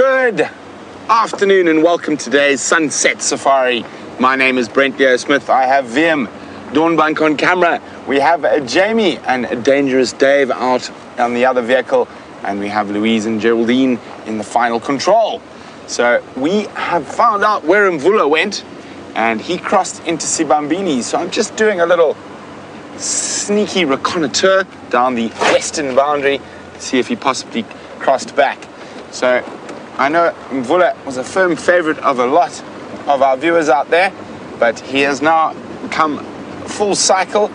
Good afternoon and welcome to today's Sunset Safari. My name is Nat.Geo Smith. I have VM Dawnbank on camera. We have Jamie and Dangerous Dave out on the other vehicle, and we have Louise and Geraldine in the final control. So we have found out where Mvula went, and he crossed into Sibambini. So I'm just doing a little sneaky reconnoitre down the western boundary to see if he possibly crossed back. So I know Mvula was a firm favorite of a lot of our viewers out there, but he has now come full cycle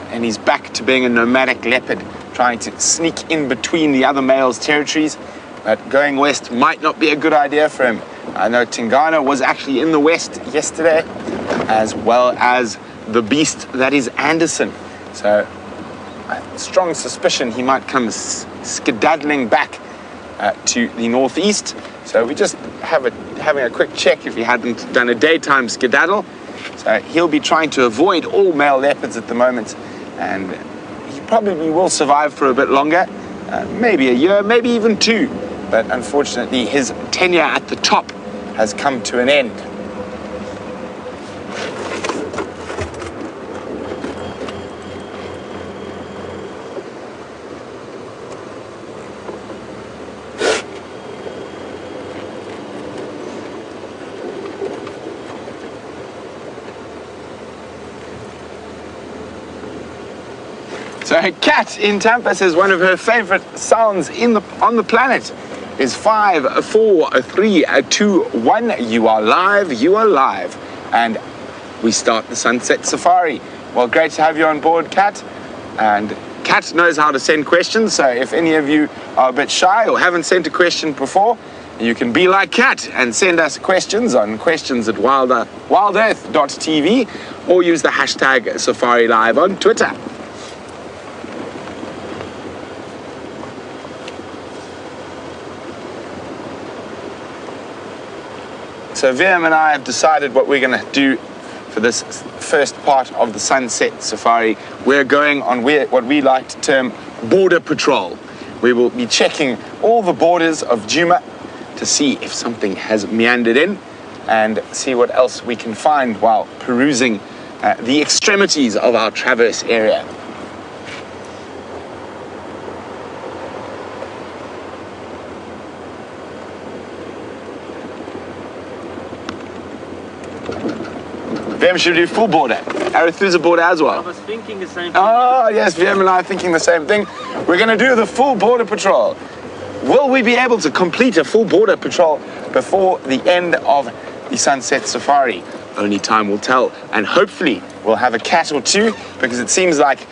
and he's back to being a nomadic leopard, trying to sneak in between the other males' territories. But going west might not be a good idea for him. I know Tingana was actually in the west yesterday, as well as the beast that is Anderson. So a strong suspicion he might come skedaddling back to the northeast. So we just having a quick check if he hadn't done a daytime skedaddle. So he'll be trying to avoid all male leopards at the moment, and he probably will survive for a bit longer, maybe a year, maybe even two. But unfortunately his tenure at the top has come to an end. So a cat in Tampa says one of her favorite sounds on the planet is 5, 4, 3, 2, 1. You are live, you are live. And we start the Sunset Safari. Well, great to have you on board, Cat. And Cat knows how to send questions, so if any of you are a bit shy or haven't sent a question before, you can be like Cat and send us questions on questions@WildEarthTV, or use the hashtag Safari Live on Twitter. So VM and I have decided what we're going to do for this first part of the Sunset Safari. We're going on what we like to term border patrol. We will be checking all the borders of Djuma to see if something has meandered in, and see what else we can find while perusing the extremities of our traverse area. VM should do full border, Arathusa border as well. I was thinking the same thing. Oh yes, VM and I are thinking the same thing. We're going to do the full border patrol. Will we be able to complete a full border patrol before the end of the Sunset Safari? Only time will tell, and hopefully we'll have a cat or two, because it seems like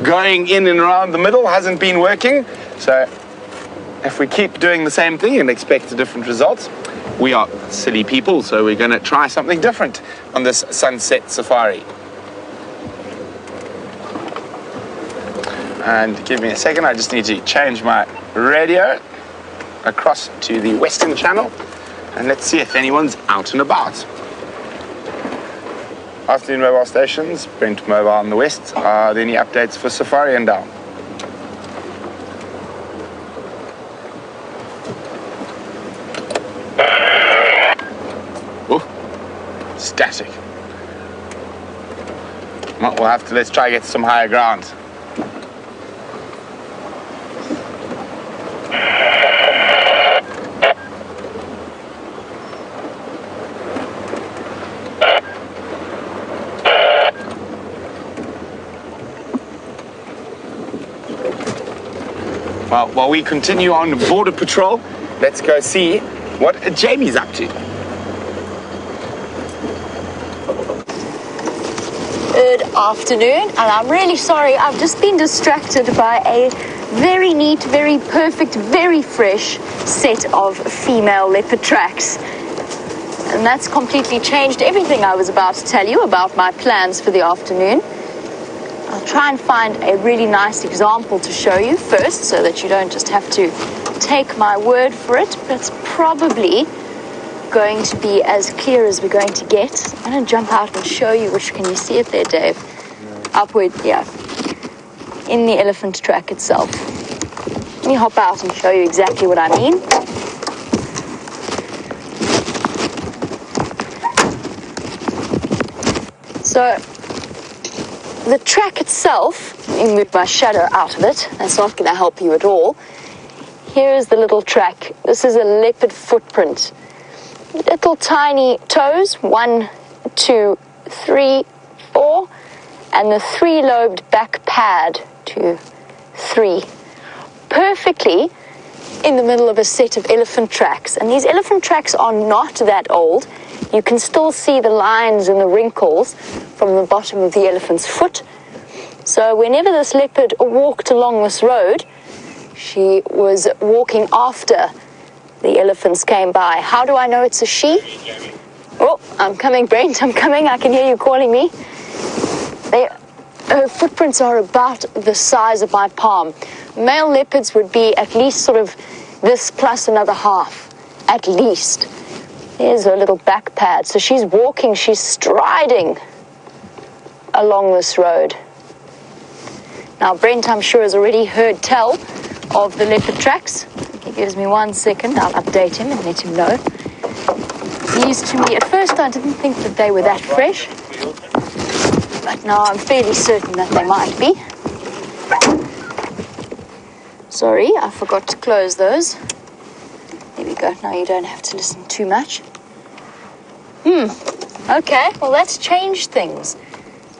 going in and around the middle hasn't been working. So if we keep doing the same thing and expect a different result, we are silly people, so we're going to try something different on this Sunset Safari. And give me a second, I just need to change my radio across to the Western channel, and let's see if anyone's out and about. Afternoon mobile stations, Brent Mobile on the west. Are there any updates for Safari and down? Static. We'll have to, let's try to get some higher ground. Well, while we continue on border patrol, let's go see what Jamie's up to. Good afternoon, and I'm really sorry, I've just been distracted by a very neat, very perfect, very fresh set of female leopard tracks. And that's completely changed everything I was about to tell you about my plans for the afternoon. I'll try and find a really nice example to show you first, so that you don't just have to take my word for it, but it's probably going to be as clear as we're going to get. I'm going to jump out and show you, which, can you see it there, Dave? Upward, yeah. In the elephant track itself. Let me hop out and show you exactly what I mean. So the track itself, let me move my shadow out of it. That's not going to help you at all. Here is the little track. This is a leopard footprint. Little tiny toes, 1, 2, 3, 4, and the 3-lobed back pad, 2, 3. Perfectly in the middle of a set of elephant tracks. And these elephant tracks are not that old. You can still see the lines and the wrinkles from the bottom of the elephant's foot. So whenever this leopard walked along this road, she was walking after the elephants came by. How do I know it's a she? Oh, I'm coming, Brent, I'm coming. I can hear you calling me. Her footprints are about the size of my palm. Male leopards would be at least sort of this plus another half, at least. There's her little back pad. So she's walking, she's striding along this road. Now, Brent, I'm sure, has already heard tell of the leopard tracks. He gives me 1 second. I'll update him and let him know. These to me, at first I didn't think that they were that fresh, but now I'm fairly certain that they might be. Sorry, I forgot to close those. There we go. Now you don't have to listen too much. Okay, well that's changed things.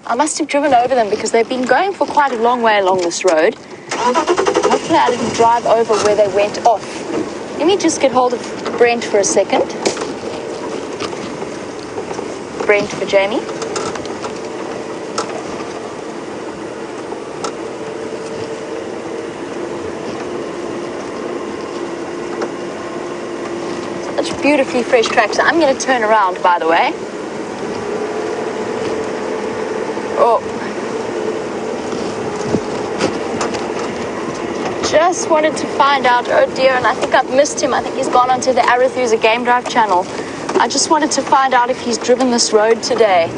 I must have driven over them because they've been going for quite a long way along this road. Hopefully I didn't drive over where they went off. Let me just get hold of Brent for a second. Brent for Jamie. Such beautifully fresh tracks. I'm going to turn around, by the way. Oh. Just wanted to find out, oh dear, and I think I've missed him. I think he's gone onto the Arathusa Game Drive channel. I just wanted to find out if he's driven this road today,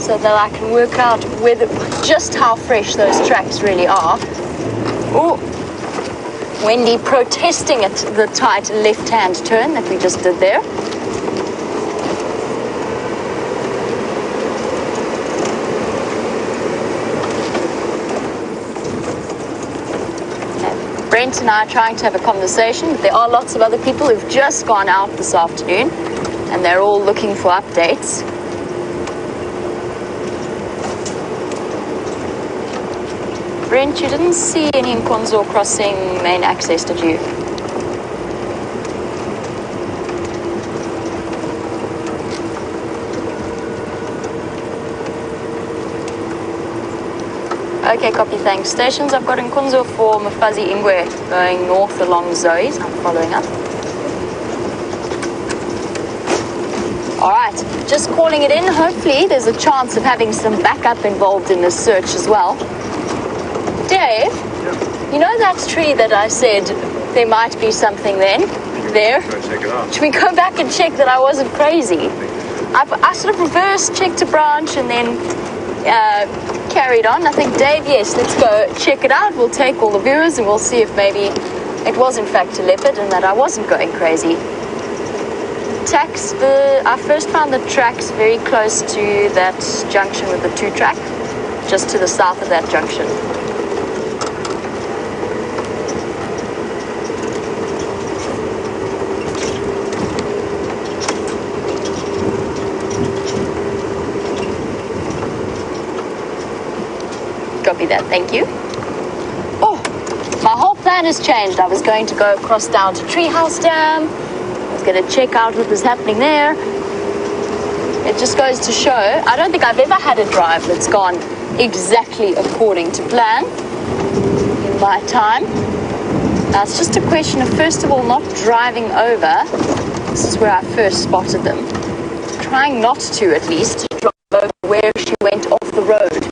so that I can work out whether, just how fresh those tracks really are. Oh, Wendy protesting at the tight left-hand turn that we just did there. Brent and I are trying to have a conversation, but there are lots of other people who've just gone out this afternoon, and they're all looking for updates. Brent, you didn't see any Nkonzo crossing main access, did you? Okay, copy, thanks. Stations, I've got Nkonzo for Mafazi Ingwe going north along Zoe's. I'm following up. All right, just calling it in. Hopefully there's a chance of having some backup involved in this search as well. Dave, you know that tree that I said there might be something then? There? Check it out. Should we go back and check that I wasn't crazy? I sort of reverse checked a branch and then carried on. I think, Dave, yes, let's go check it out. We'll take all the viewers and we'll see if maybe it was in fact a leopard and that I wasn't going crazy. I first found the tracks very close to that junction with the 2-track, just to the south of that junction. Copy that, thank you. Oh, my whole plan has changed. I was going to go across down to Treehouse Dam. I was going to check out what was happening there. It just goes to show, I don't think I've ever had a drive that's gone exactly according to plan in my time. Now it's just a question of, first of all, not driving over. This is where I first spotted them. Trying not to, at least, drive over where she went off the road.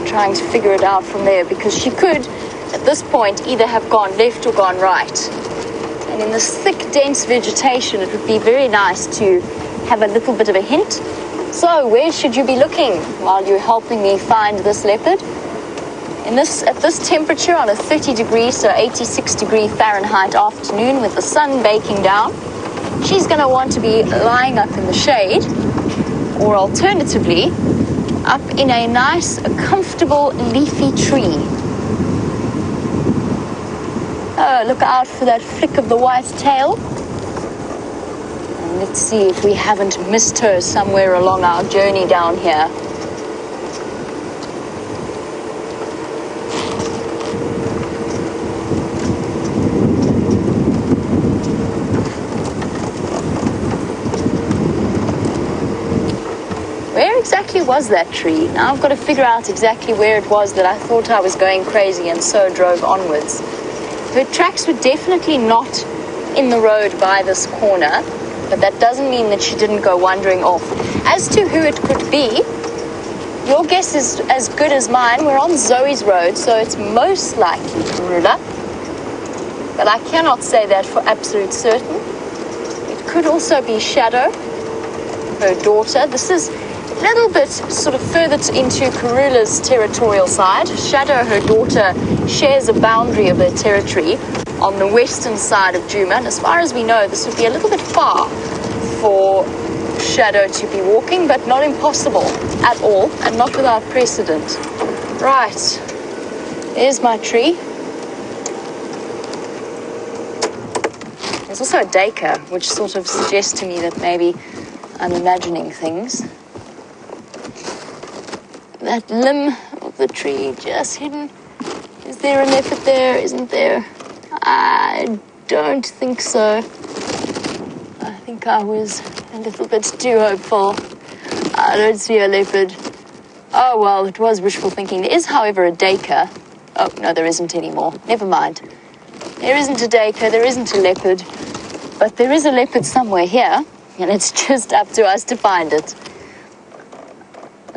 Trying to figure it out from there, because she could at this point either have gone left or gone right, and in this thick dense vegetation it would be very nice to have a little bit of a hint. So where should you be looking while you're helping me find this leopard? At this temperature on a 30 degree, so 86 degree Fahrenheit afternoon with the sun baking down, she's going to want to be lying up in the shade or alternatively, up in a nice, comfortable, leafy tree. Oh, look out for that flick of the white tail. And let's see if we haven't missed her somewhere along our journey down here. Where exactly was that tree? Now I've got to figure out exactly where it was that I thought I was going crazy and so drove onwards. Her tracks were definitely not in the road by this corner, but that doesn't mean that she didn't go wandering off. As to who it could be, your guess is as good as mine. We're on Zoe's road, so it's most likely Karula, but I cannot say that for absolute certain. It could also be Shadow, her daughter. This is a little bit sort of further into Karula's territorial side. Shadow, her daughter, shares a boundary of her territory on the western side of Djuma, and as far as we know, this would be a little bit far for Shadow to be walking, but not impossible at all, and not without precedent. Right, there's my tree. There's also a dacre, which sort of suggests to me that maybe I'm imagining things. That limb of the tree just hidden. Is there a leopard there? Isn't there? I don't think so. I think I was a little bit too hopeful. I don't see a leopard. Oh, well, it was wishful thinking. There is, however, a dacre. Oh, no, there isn't anymore. Never mind. There isn't a dacre, there isn't a leopard. But there is a leopard somewhere here, and it's just up to us to find it.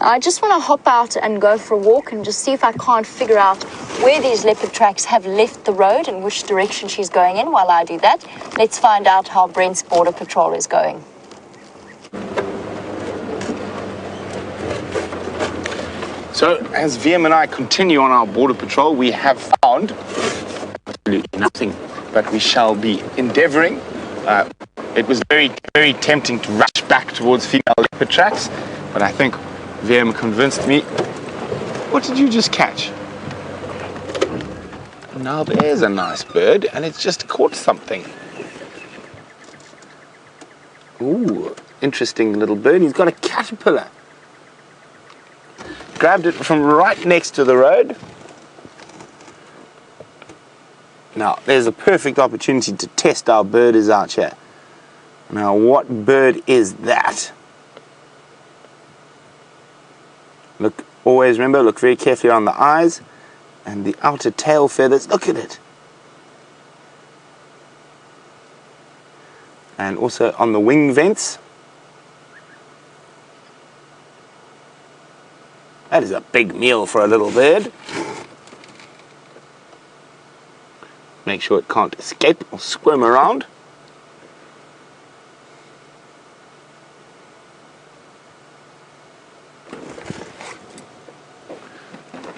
I just want to hop out and go for a walk and just see if I can't figure out where these leopard tracks have left the road and which direction she's going in. While I do that, let's find out how Brent's border patrol is going. So, as VM and I continue on our border patrol, we have found absolutely nothing, but we shall be endeavoring. It was very, very tempting to rush back towards female leopard tracks, but I think VM convinced me. What did you just catch? Now there's a nice bird, and it's just caught something. Ooh, interesting little bird. He's got a caterpillar. Grabbed it from right next to the road. Now, there's a perfect opportunity to test our birders out here. Now, what bird is that? Look, always remember, look very carefully around the eyes and the outer tail feathers. Look at it. And also on the wing vents. That is a big meal for a little bird. Make sure it can't escape or squirm around.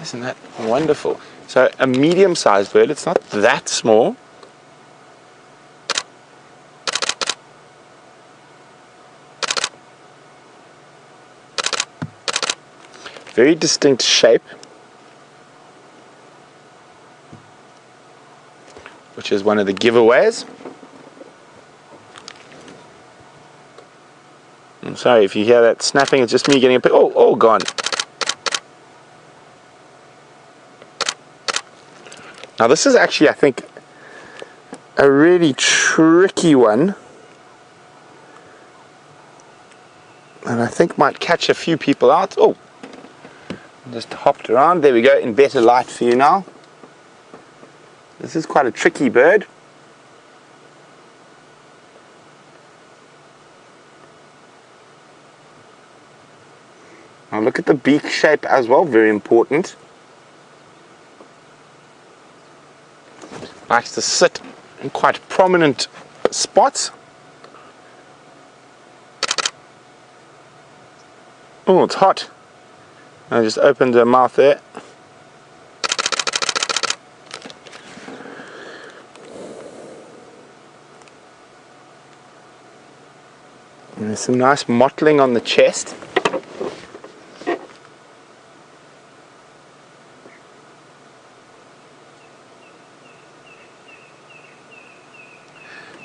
Isn't that wonderful? So a medium-sized bird, it's not that small. Very distinct shape, which is one of the giveaways. I'm sorry if you hear that snapping, it's just me getting a pic. Oh, gone. Now this is actually, I think, a really tricky one, and I think might catch a few people out. Oh, just hopped around. There we go, in better light for you now. This is quite a tricky bird. Now look at the beak shape as well, very important. Likes to sit in quite prominent spots. Oh, it's hot. I just opened her mouth there. And there's some nice mottling on the chest.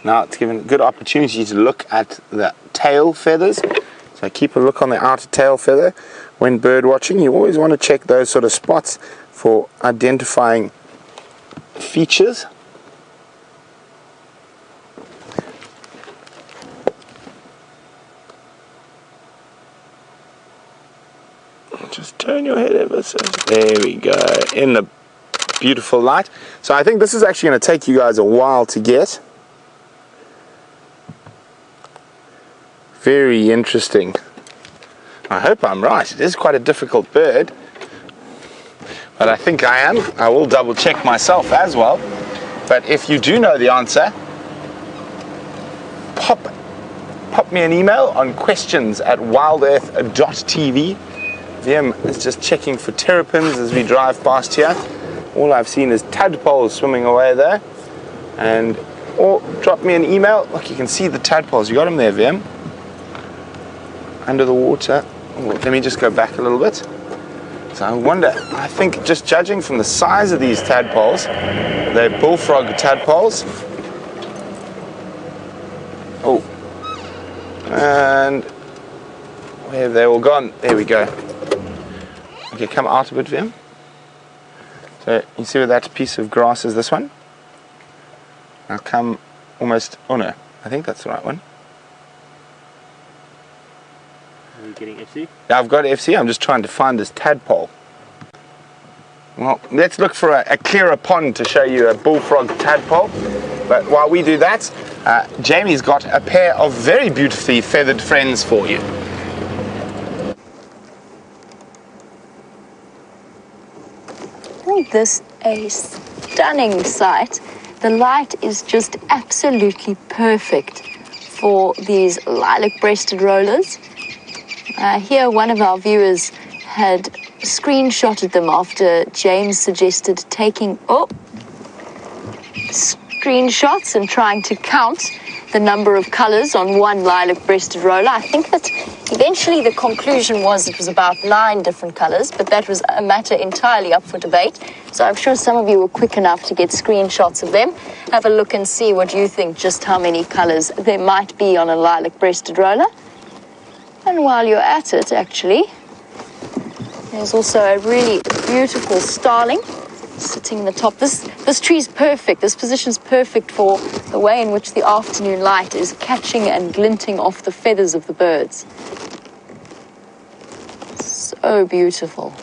Now it's given a good opportunity to look at the tail feathers. So keep a look on the outer tail feather. When bird watching, you always want to check those sort of spots for identifying features. Just turn your head ever so. There we go. In the beautiful light. So I think this is actually going to take you guys a while to get. Very interesting. I hope I'm right. It is quite a difficult bird, but I think I am. I will double check myself as well. But if you do know the answer, pop me an email on questions@wildearth.tv. VM is just checking for terrapins as we drive past here. All I've seen is tadpoles swimming away there. Or drop me an email. Look, you can see the tadpoles. You got them there, VM. Under the water. Oh, let me just go back a little bit. So I wonder, I think just judging from the size of these tadpoles, they're bullfrog tadpoles. Oh. And where have they all gone? There we go. Okay, come out a bit, Vim. So you see where that piece of grass is, this one? Now come almost, oh no, I think that's the right one. Are you getting FC? Yeah, I've got FC, I'm just trying to find this tadpole. Well, let's look for a clearer pond to show you a bullfrog tadpole. But while we do that, Jamie's got a pair of very beautifully feathered friends for you. Isn't this a stunning sight? The light is just absolutely perfect for these lilac-breasted rollers. Here, one of our viewers had screenshotted them after James suggested taking screenshots and trying to count the number of colors on one lilac-breasted roller. I think that eventually the conclusion was it was about 9 different colors, but that was a matter entirely up for debate. So I'm sure some of you were quick enough to get screenshots of them. Have a look and see what you think, just how many colors there might be on a lilac-breasted roller. And while you're at it, actually, there's also a really beautiful starling sitting in the top. This tree's perfect. This position's perfect for the way in which the afternoon light is catching and glinting off the feathers of the birds. So beautiful.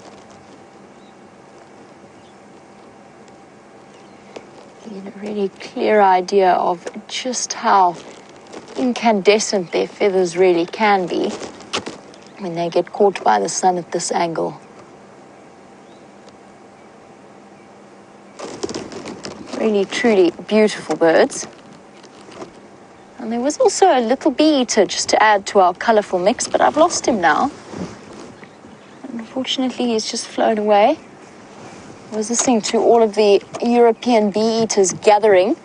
You get a really clear idea of just how incandescent their feathers really can be when they get caught by the sun at this angle. Really, truly beautiful birds. And there was also a little bee eater just to add to our colourful mix, but I've lost him now. Unfortunately, he's just flown away. I was listening to all of the European bee eaters gathering.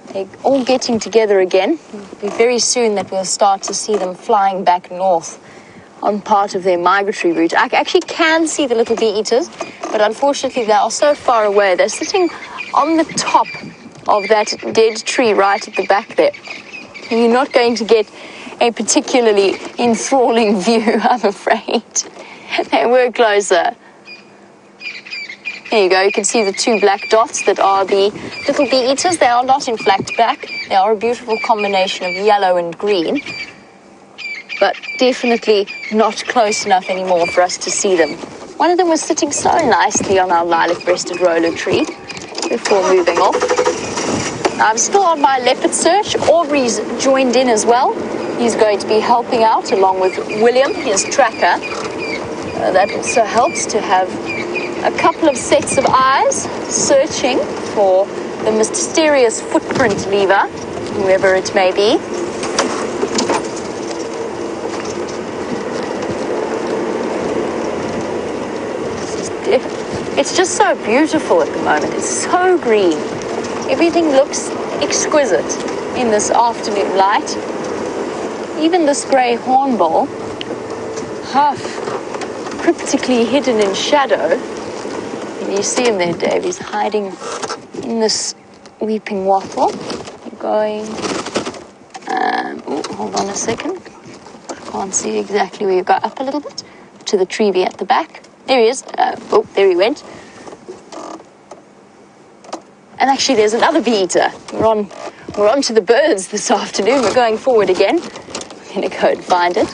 They're all getting together again. It'll be very soon that we'll start to see them flying back north on part of their migratory route. I actually can see the little bee eaters, but unfortunately they are so far away. They're sitting on the top of that dead tree right at the back there. And you're not going to get a particularly enthralling view, I'm afraid. They were closer. There you go, you can see the 2 black dots that are the little bee eaters. They are not in fact black. They are a beautiful combination of yellow and green, but definitely not close enough anymore for us to see them. One of them was sitting so nicely on our lilac-breasted roller tree before moving off. I'm still on my leopard search. Aubrey's joined in as well. He's going to be helping out along with William, his tracker. That also helps to have a couple of sets of eyes searching for the mysterious footprint lever, whoever it may be. It's just so beautiful at the moment. It's so green. Everything looks exquisite in this afternoon light. Even this grey hornbill, half cryptically hidden in shadow. And you see him there, Dave. He's hiding in this weeping wattle. Going Oh, hold on a second. I can't see exactly where you go. Up a little bit to the tree at the back. There he is. Oh, there he went. And actually, there's another bee eater. We're on to the birds this afternoon. We're going forward again. We're going to go and find it.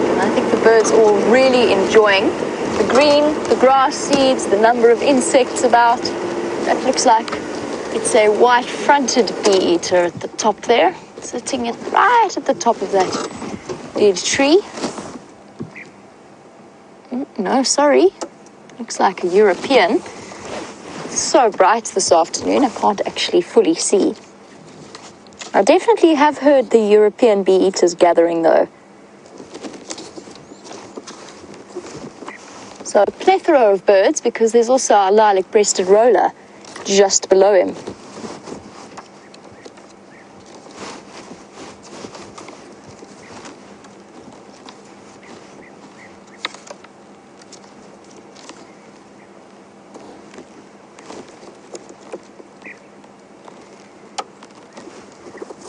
And I think the birds all really enjoying the green, the grass seeds, the number of insects about. That looks like it's a white-fronted bee eater at the top there, sitting right at the top of that big tree. No, sorry. Looks like a European. It's so bright this afternoon, I can't actually fully see. I definitely have heard the European bee eaters gathering, though. So a plethora of birds, because there's also our lilac-breasted roller just below him.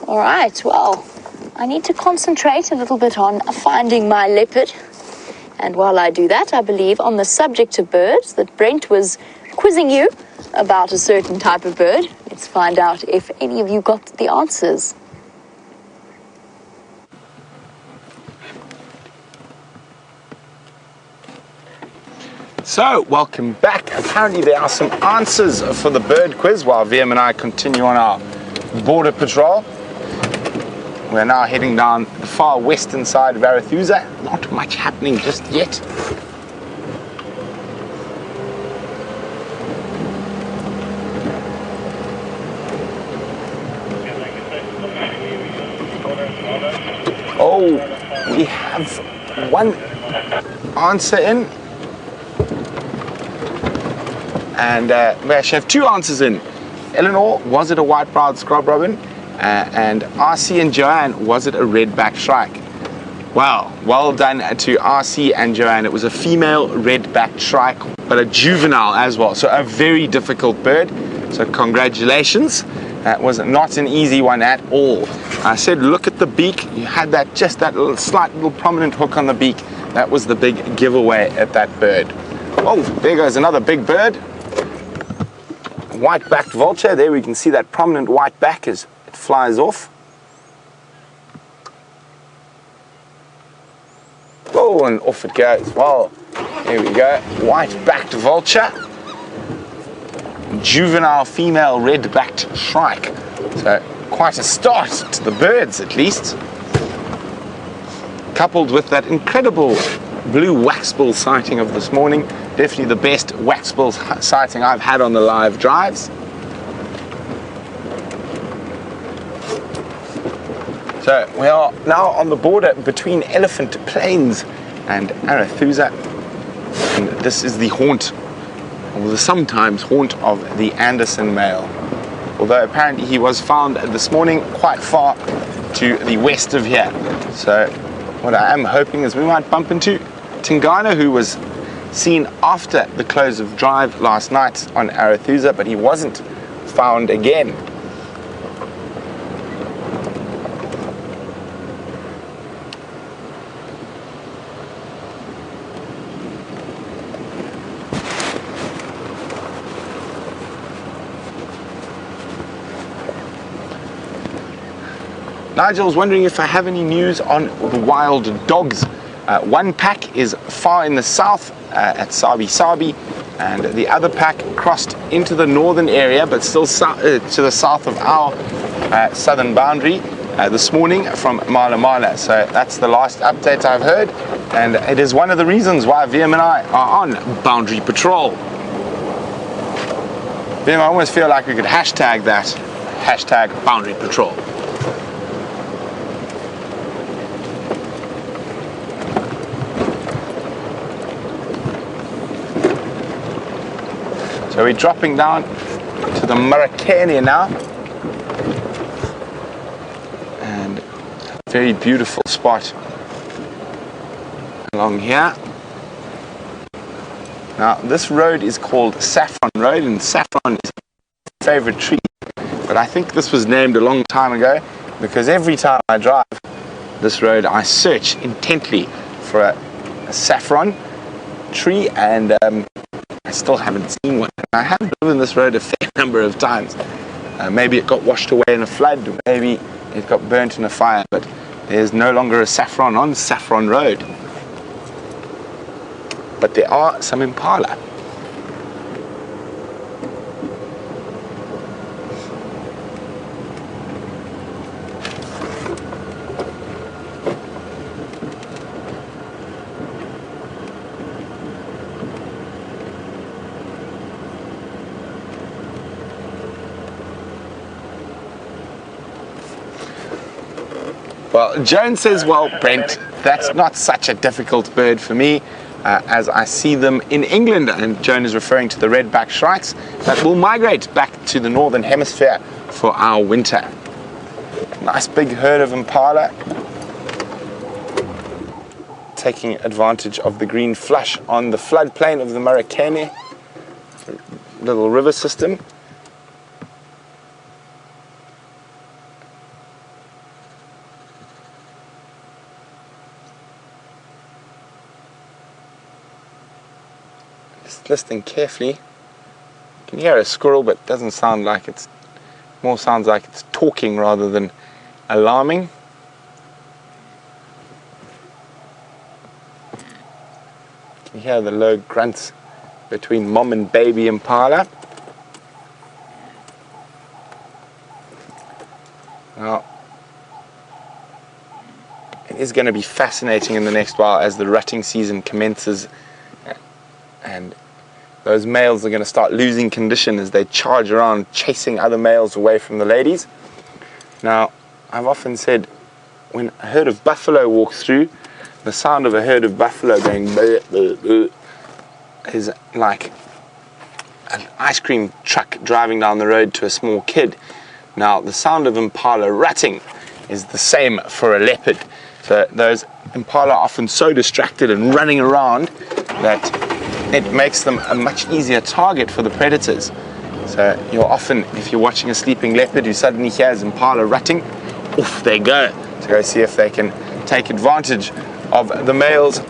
All right, well, I need to concentrate a little bit on finding my leopard. And while I do that, I believe on the subject of birds that Brent was quizzing you about a certain type of bird. Let's find out if any of you got the answers. So, welcome back. Apparently there are some answers for the bird quiz while VM and I continue on our border patrol. We're now heading down the far western side of Arathusa. Not much happening just yet. Oh, we have one answer in. And we actually have two answers in. Eleanor, was it a white-browed scrub robin? And RC and Joanne, was it a red-backed shrike? Well done to RC and Joanne. It was a female red-backed shrike, but a juvenile as well. So a very difficult bird. So congratulations. That was not an easy one at all. I said, look at the beak. You had that slight little prominent hook on the beak. That was the big giveaway at that bird. Oh, there goes another big bird. White-backed vulture. There we can see that prominent white back as it flies off. Oh, and off it goes. Well, here we go. White-backed vulture. Juvenile female red-backed shrike. So quite a start to the birds, at least. Coupled with that incredible blue waxbill sighting of this morning. Definitely the best waxbill sighting I've had on the live drives. So we are now on the border between Elephant Plains and Arathusa. And this is the haunt, or the sometimes haunt, of the Anderson male. Although apparently he was found this morning quite far to the west of here. So what I am hoping is we might bump into Tingana, who was seen after the close of drive last night on Arathusa, but he wasn't found again. Nigel's wondering if I have any news on the wild dogs. One pack is far in the south at Sabi Sabi, and the other pack crossed into the northern area, but still to the south of our southern boundary this morning from Mala Mala. So that's the last update I've heard, and it is one of the reasons why VM and I are on boundary patrol. VM, I almost feel like we could hashtag that, hashtag boundary patrol. So we're dropping down to the Maracania now, and a very beautiful spot along here. Now, this road is called Saffron Road, and saffron is my favorite tree. But I think this was named a long time ago because every time I drive this road, I search intently for a saffron tree, and I still haven't seen one. I have driven this road a fair number of times. Maybe it got washed away in a flood, maybe it got burnt in a fire, but there's no longer a saffron on Saffron Road. But there are some impala. Well, Joan says, well, Brent, that's not such a difficult bird for me, as I see them in England. And Joan is referring to the red-backed shrikes that will migrate back to the northern hemisphere for our winter. Nice big herd of impala, taking advantage of the green flush on the floodplain of the Marrakech little river system. Listening carefully. You can hear a squirrel, but it doesn't sound like it's, more sounds like it's talking rather than alarming. You can hear the low grunts between mom and baby impala. Now, it is going to be fascinating in the next while as the rutting season commences, and those males are going to start losing condition as they charge around chasing other males away from the ladies. Now, I've often said when a herd of buffalo walks through, the sound of a herd of buffalo going bleh, bleh, bleh, is like an ice cream truck driving down the road to a small kid. Now, the sound of impala rutting is the same for a leopard. So those impala are often so distracted and running around that it makes them a much easier target for the predators. So you'll often, if you're watching a sleeping leopard who suddenly hears impala rutting, off they go to go see if they can take advantage of the male's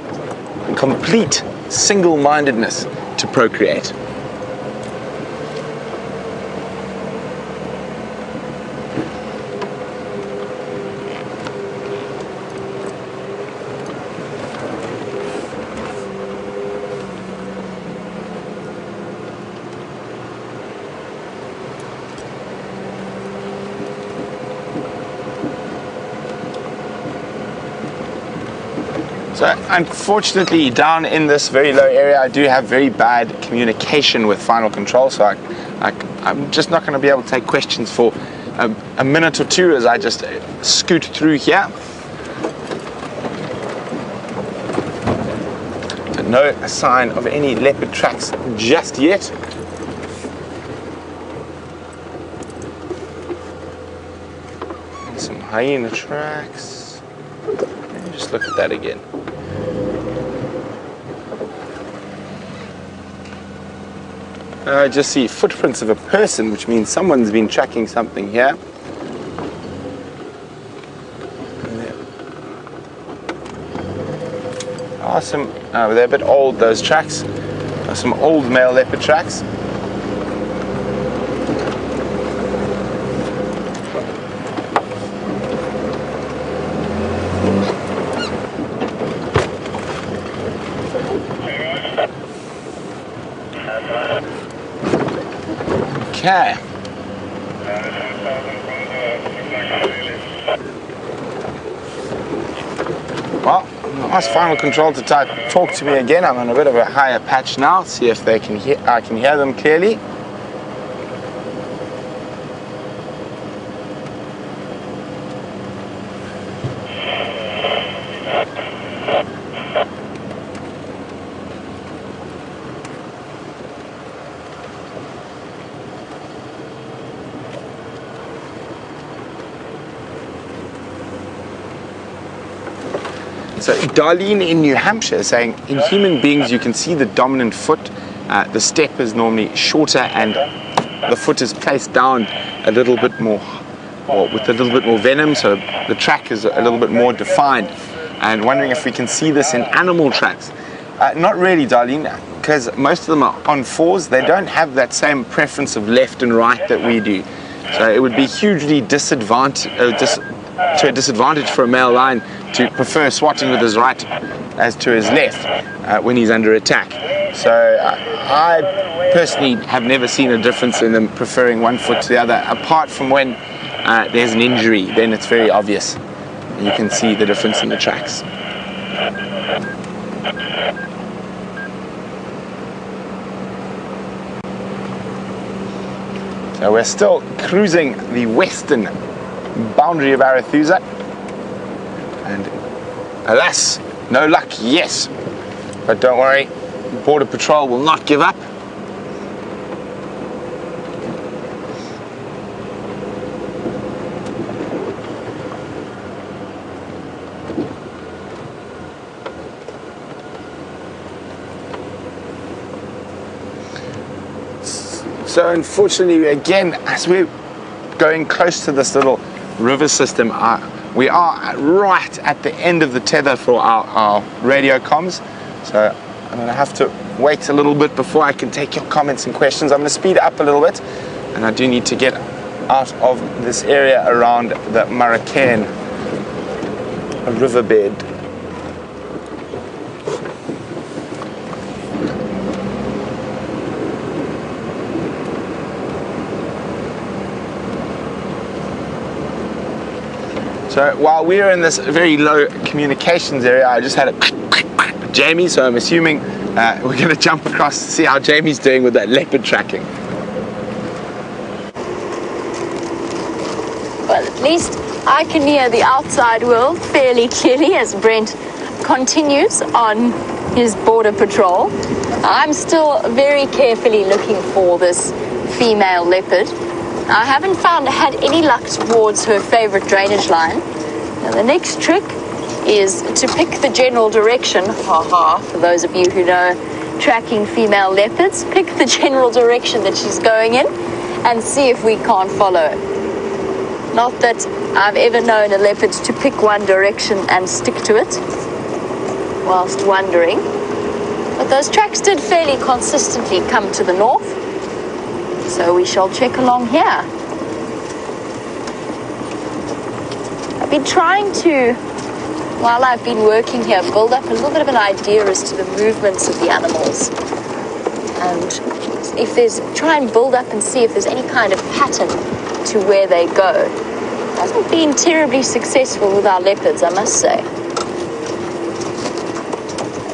complete single-mindedness to procreate. So unfortunately, down in this very low area, I do have very bad communication with Final Control, so I'm just not going to be able to take questions for a minute or two as I just scoot through here. But no sign of any leopard tracks just yet. And some hyena tracks. Let me just look at that again. I just see footprints of a person, which means someone's been tracking something here. There are some, they're a bit old, those tracks. Are some old male leopard tracks. Okay. Well, I'll ask Final Control to talk to me again. I'm on a bit of a higher patch now. See if they can hear. I can hear them clearly. So Darlene in New Hampshire is saying, in human beings you can see the dominant foot. The step is normally shorter and the foot is placed down a little bit more, or with a little bit more venom, so the track is a little bit more defined. And wondering if we can see this in animal tracks. Not really, Darlene, because most of them are on fours. They don't have that same preference of left and right that we do. So it would be hugely to a disadvantage for a male lion to prefer swatting with his right as to his left when he's under attack. So I personally have never seen a difference in them preferring one foot to the other, apart from when there's an injury. Then it's very obvious. You can see the difference in the tracks. So we're still cruising the western boundary of Arathusa, and alas, no luck, yes. But don't worry, Border Patrol will not give up. So unfortunately, again, as we're going close to this little river system, we are right at the end of the tether for our radio comms. So I'm going to have to wait a little bit before I can take your comments and questions. I'm going to speed up a little bit, and I do need to get out of this area around the Marrakech riverbed. So while we're in this very low communications area, I just had a Jamie, so I'm assuming we're going to jump across to see how Jamie's doing with that leopard tracking. Well, at least I can hear the outside world fairly clearly as Brent continues on his border patrol. I'm still very carefully looking for this female leopard. I haven't had any luck towards her favorite drainage line. Now the next trick is to pick the general direction, for those of you who know tracking female leopards, pick the general direction that she's going in and see if we can't follow her. Not that I've ever known a leopard to pick one direction and stick to it whilst wandering, but those tracks did fairly consistently come to the north. So we shall check along here. I've been trying to, while I've been working here, build up a little bit of an idea as to the movements of the animals. And try and build up and see if there's any kind of pattern to where they go. Hasn't been terribly successful with our leopards, I must say.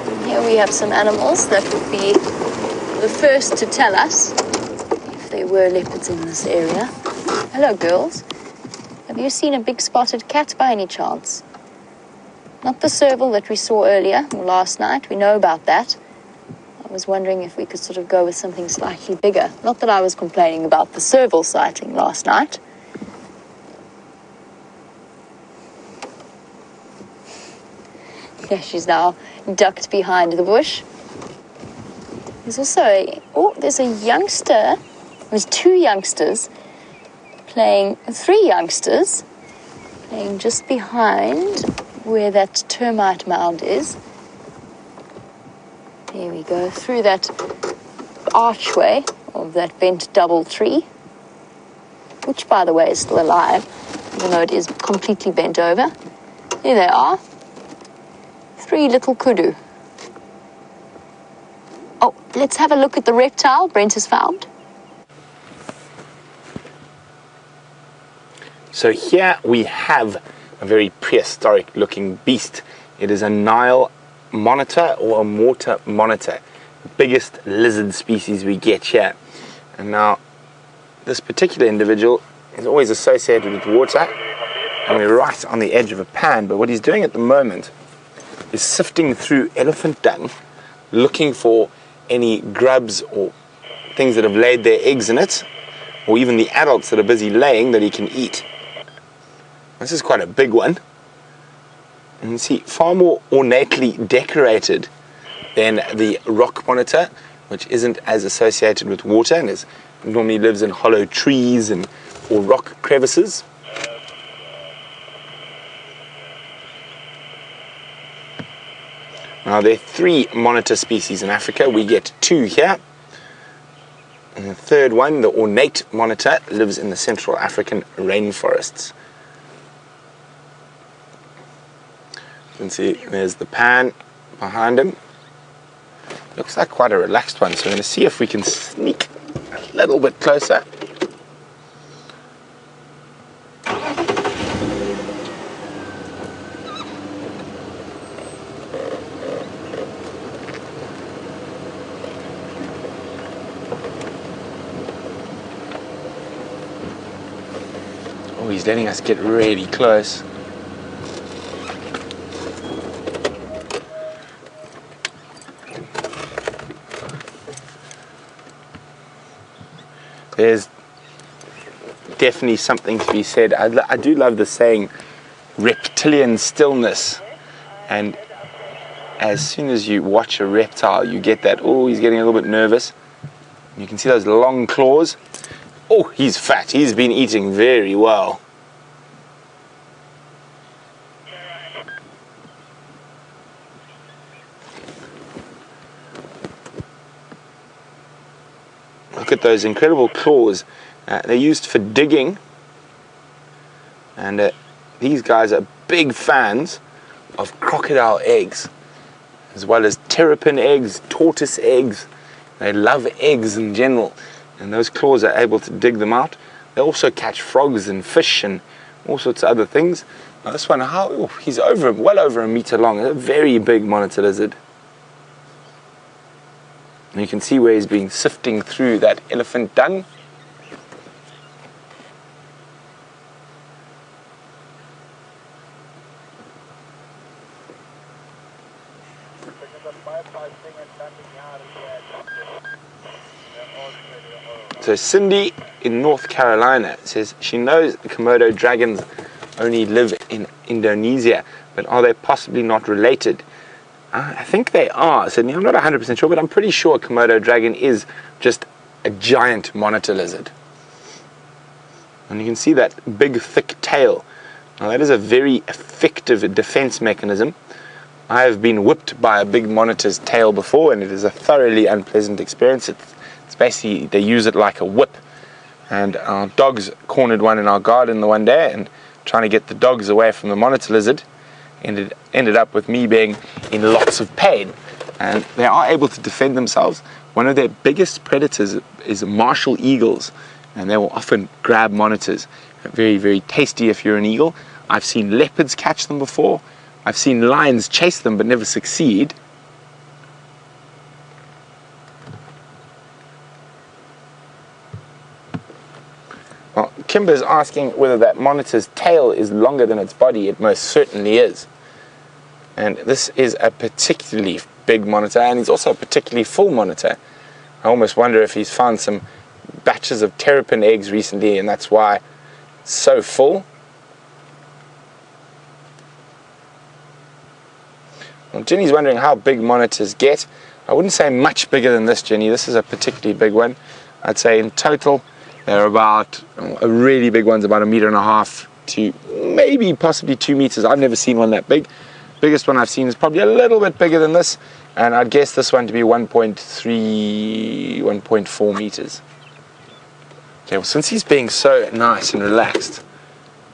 And here we have some animals that would be the first to tell us there were leopards in this area. Hello, girls. Have you seen a big spotted cat by any chance? Not the serval that we saw earlier, or last night. We know about that. I was wondering if we could sort of go with something slightly bigger. Not that I was complaining about the serval sighting last night. Yeah, she's now ducked behind the bush. There's also there's a youngster. There's three youngsters playing just behind where that termite mound is. There we go, through that archway of that bent double tree, which by the way is still alive, even though it is completely bent over. There they are, three little kudu. Oh, let's have a look at the reptile Brent has found. So here we have a very prehistoric looking beast. It is a Nile monitor or a mortar monitor, the biggest lizard species we get here. And now this particular individual is always associated with water, and we're right on the edge of a pan, but what he's doing at the moment is sifting through elephant dung, looking for any grubs or things that have laid their eggs in it, or even the adults that are busy laying that he can eat. This is quite a big one. And you see, far more ornately decorated than the rock monitor, which isn't as associated with water and normally lives in hollow trees or rock crevices. Now, there are 3 monitor species in Africa. We get 2 here. And the third one, the ornate monitor, lives in the Central African rainforests. You can see there's the pan behind him. Looks like quite a relaxed one, so we're going to see if we can sneak a little bit closer. Oh, he's letting us get really close. There's definitely something to be said. I do love the saying, reptilian stillness. And as soon as you watch a reptile, you get that, oh, he's getting a little bit nervous. You can see those long claws. Oh, he's fat. He's been eating very well. Look at those incredible claws. They're used for digging. And these guys are big fans of crocodile eggs, as well as terrapin eggs, tortoise eggs. They love eggs in general, and those claws are able to dig them out. They also catch frogs and fish and all sorts of other things. Now this one, he's well over a meter long. It's a very big monitor lizard. And you can see where he's been sifting through that elephant dung. So Cindy in North Carolina says she knows the Komodo dragons only live in Indonesia, but are they possibly not related? I think they are. So I'm not 100% sure, but I'm pretty sure a Komodo dragon is just a giant monitor lizard. And you can see that big, thick tail. Now that is a very effective defense mechanism. I have been whipped by a big monitor's tail before, and it is a thoroughly unpleasant experience. It's basically, they use it like a whip. And our dogs cornered one in our garden the one day, and trying to get the dogs away from the monitor lizard ended up with me being in lots of pain. And they are able to defend themselves. One of their biggest predators is martial eagles, and they will often grab monitors. Very, very tasty if you're an eagle. I've seen leopards catch them before. I've seen lions chase them but never succeed. Well, Kimber's asking whether that monitor's tail is longer than its body. It most certainly is. And this is a particularly big monitor, and he's also a particularly full monitor. I almost wonder if he's found some batches of terrapin eggs recently, and that's why it's so full. Well, Jenny's wondering how big monitors get. I wouldn't say much bigger than this, Jenny. This is a particularly big one. I'd say in total they're about, a really big one's about 1.5 meters to maybe possibly 2 meters. I've never seen one that big. Biggest one I've seen is probably a little bit bigger than this, and I'd guess this one to be 1.3, 1.4 meters. Okay, well, since he's being so nice and relaxed,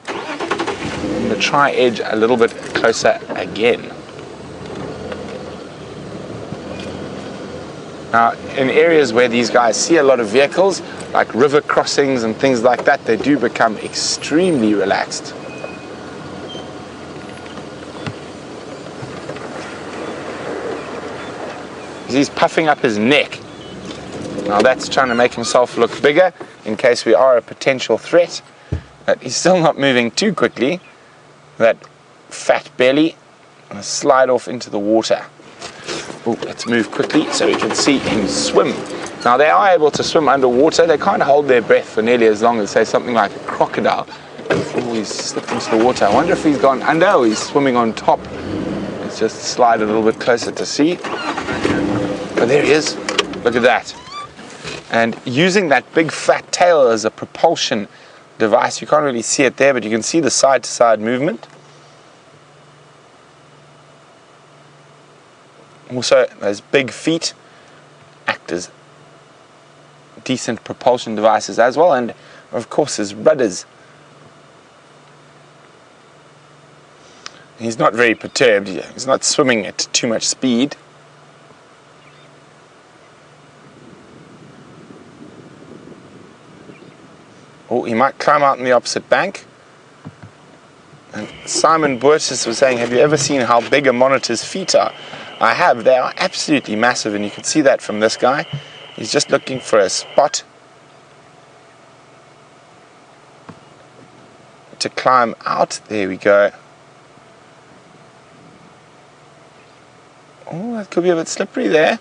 I'm going to try edge a little bit closer again. Now, in areas where these guys see a lot of vehicles, like river crossings and things like that, they do become extremely relaxed. He's puffing up his neck. Now that's trying to make himself look bigger in case we are a potential threat. But he's still not moving too quickly. That fat belly. I'm going to slide off into the water. Ooh, let's move quickly so we can see him swim. Now they are able to swim underwater. They can't hold their breath for nearly as long as, say, something like a crocodile. Oh, Oh, he's slipped into the water. I wonder if he's gone under or he's swimming on top. Let's just slide a little bit closer to see. Oh, there he is. Look at that. And using that big fat tail as a propulsion device, you can't really see it there, but you can see the side-to-side movement. Also, those big feet act as decent propulsion devices as well, and of course his rudders. He's not very perturbed. He's not swimming at too much speed. Oh, he might climb out on the opposite bank. And Simon Burtis was saying, have you ever seen how big a monitor's feet are? I have. They are absolutely massive, and you can see that from this guy. He's just looking for a spot to climb out. There we go. Oh, that could be a bit slippery there.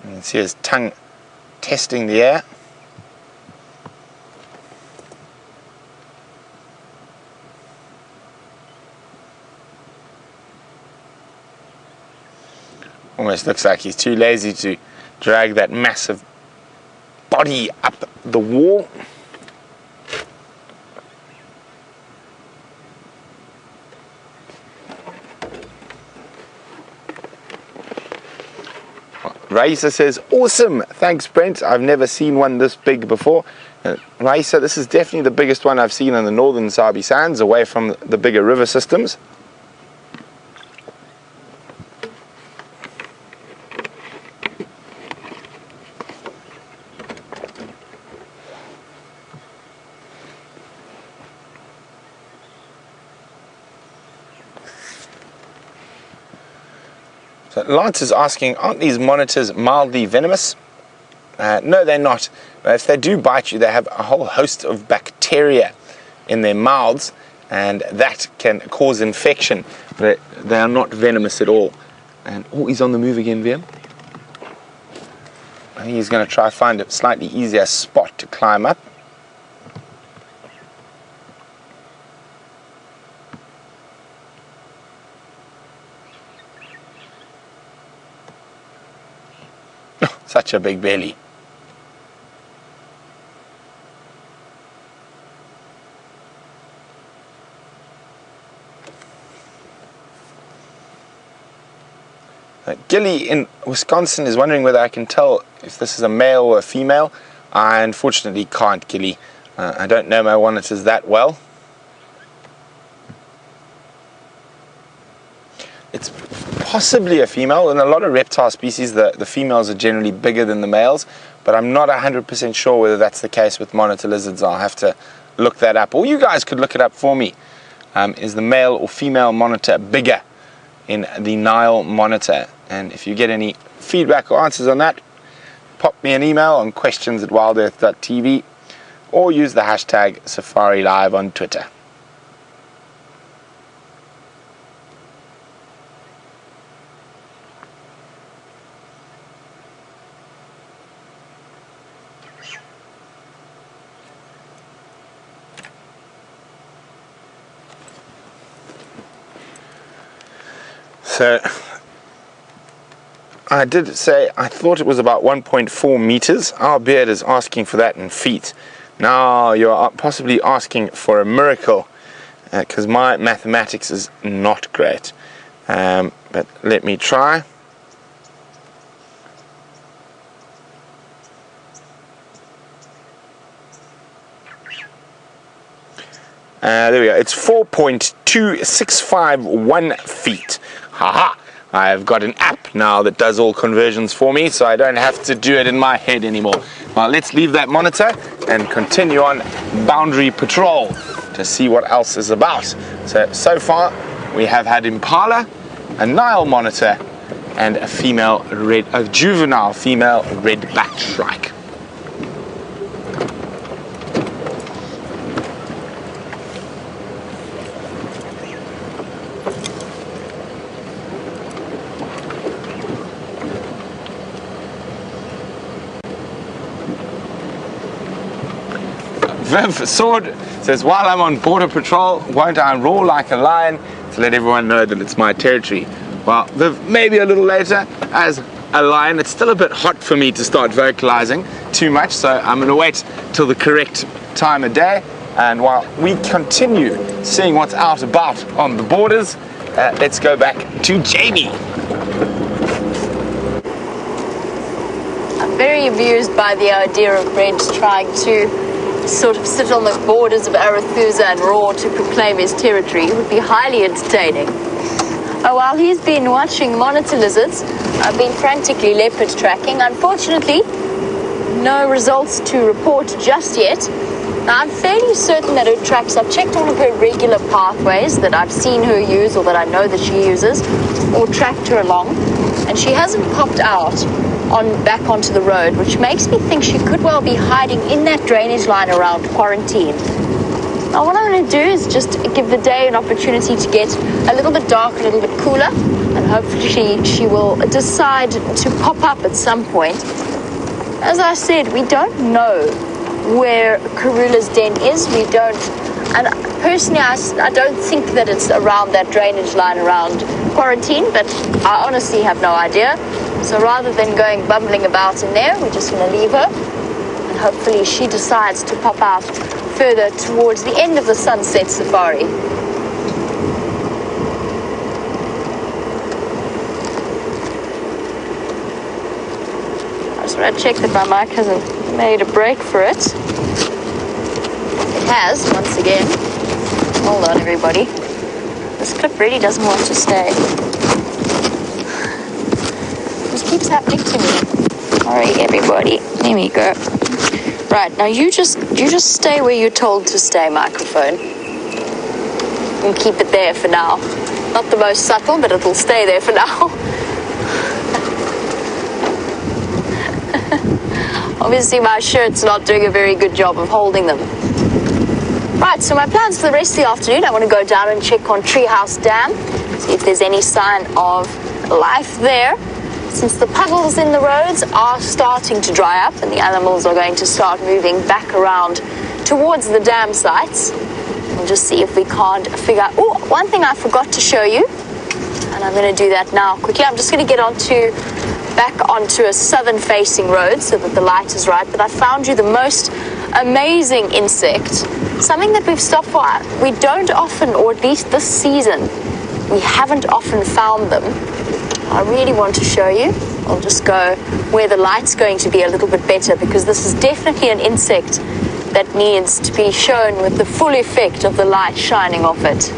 You can see his tongue testing the air. Almost looks like he's too lazy to drag that massive body up the wall. Raisa says, awesome, thanks Brent, I've never seen one this big before. Raisa, this is definitely the biggest one I've seen in the northern Sabi Sands, away from the bigger river systems. So Lance is asking, aren't these monitors mildly venomous? No, they're not. If they do bite you, they have a whole host of bacteria in their mouths, and that can cause infection. But they are not venomous at all. And oh, he's on the move again, Liam. I think he's going to try to find a slightly easier spot to climb up. Such a big belly. Gilly in Wisconsin is wondering whether I can tell if this is a male or a female. I unfortunately can't, Gilly. I don't know my monitors that well. It's possibly a female. In a lot of reptile species, the females are generally bigger than the males, but I'm not 100% sure whether that's the case with monitor lizards. I'll have to look that up, or you guys could look it up for me. Is the male or female monitor bigger in the Nile monitor? And if you get any feedback or answers on that, pop me an email on questions@wildearth.tv or use the hashtag SafariLive on Twitter. So I did say I thought it was about 1.4 meters. Our beard is asking for that in feet. Now you're possibly asking for a miracle, because my mathematics is not great. But let me try. There we go. It's 4.2651 feet. Haha! I've got an app now that does all conversions for me, so I don't have to do it in my head anymore. Well, let's leave that monitor and continue on boundary patrol to see what else is about. So far, we have had impala, a Nile monitor, and a juvenile female red-backed shrike. Viv Sword says, while I'm on border patrol, won't I roar like a lion to let everyone know that it's my territory? Well, Viv, maybe a little later. As a lion, it's still a bit hot for me to start vocalizing too much, so I'm going to wait till the correct time of day. And while we continue seeing what's out about on the borders, let's go back to Jamie. I'm very amused by the idea of Brent trying to sort of sit on the borders of Arathusa and roar to proclaim his territory. It would be highly entertaining. While he's been watching monitor lizards, I've been frantically leopard tracking. Unfortunately, no results to report just yet. Now, I'm fairly certain that her tracks, I've checked all of her regular pathways that I've seen her use or that I know that she uses, or tracked her along, and she hasn't popped out back onto the road, which makes me think she could well be hiding in that drainage line around Quarantine. Now, what I'm going to do is just give the day an opportunity to get a little bit dark, a little bit cooler, and hopefully she will decide to pop up at some point. As I said, we don't know where Karula's den is. We don't, and personally I don't think that it's around that drainage line around Quarantine, but I honestly have no idea. So rather than going bumbling about in there, we're just going to leave her, and hopefully she decides to pop out further towards the end of the sunset safari. I just want to check that my mic hasn't made a break for it. It has, once again. Hold on, everybody. This clip really doesn't want to stay. This keeps happening to me. Alright, everybody. There we go. Right, now you just stay where you're told to stay, microphone. And keep it there for now. Not the most subtle, but it'll stay there for now. Obviously my shirt's not doing a very good job of holding them. Right, so my plans for the rest of the afternoon, I want to go down and check on Treehouse Dam, see if there's any sign of life there. Since the puddles in the roads are starting to dry up and the animals are going to start moving back around towards the dam sites, we'll just see if we can't figure out... Oh, one thing I forgot to show you, and I'm going to do that now quickly. I'm just going to get back onto a southern facing road so that the light is right, but I found you the most amazing insect, something that we've stopped for. We don't often, or at least this season, we haven't often found them. I really want to show you. I'll just go where the light's going to be a little bit better, because this is definitely an insect that needs to be shown with the full effect of the light shining off it.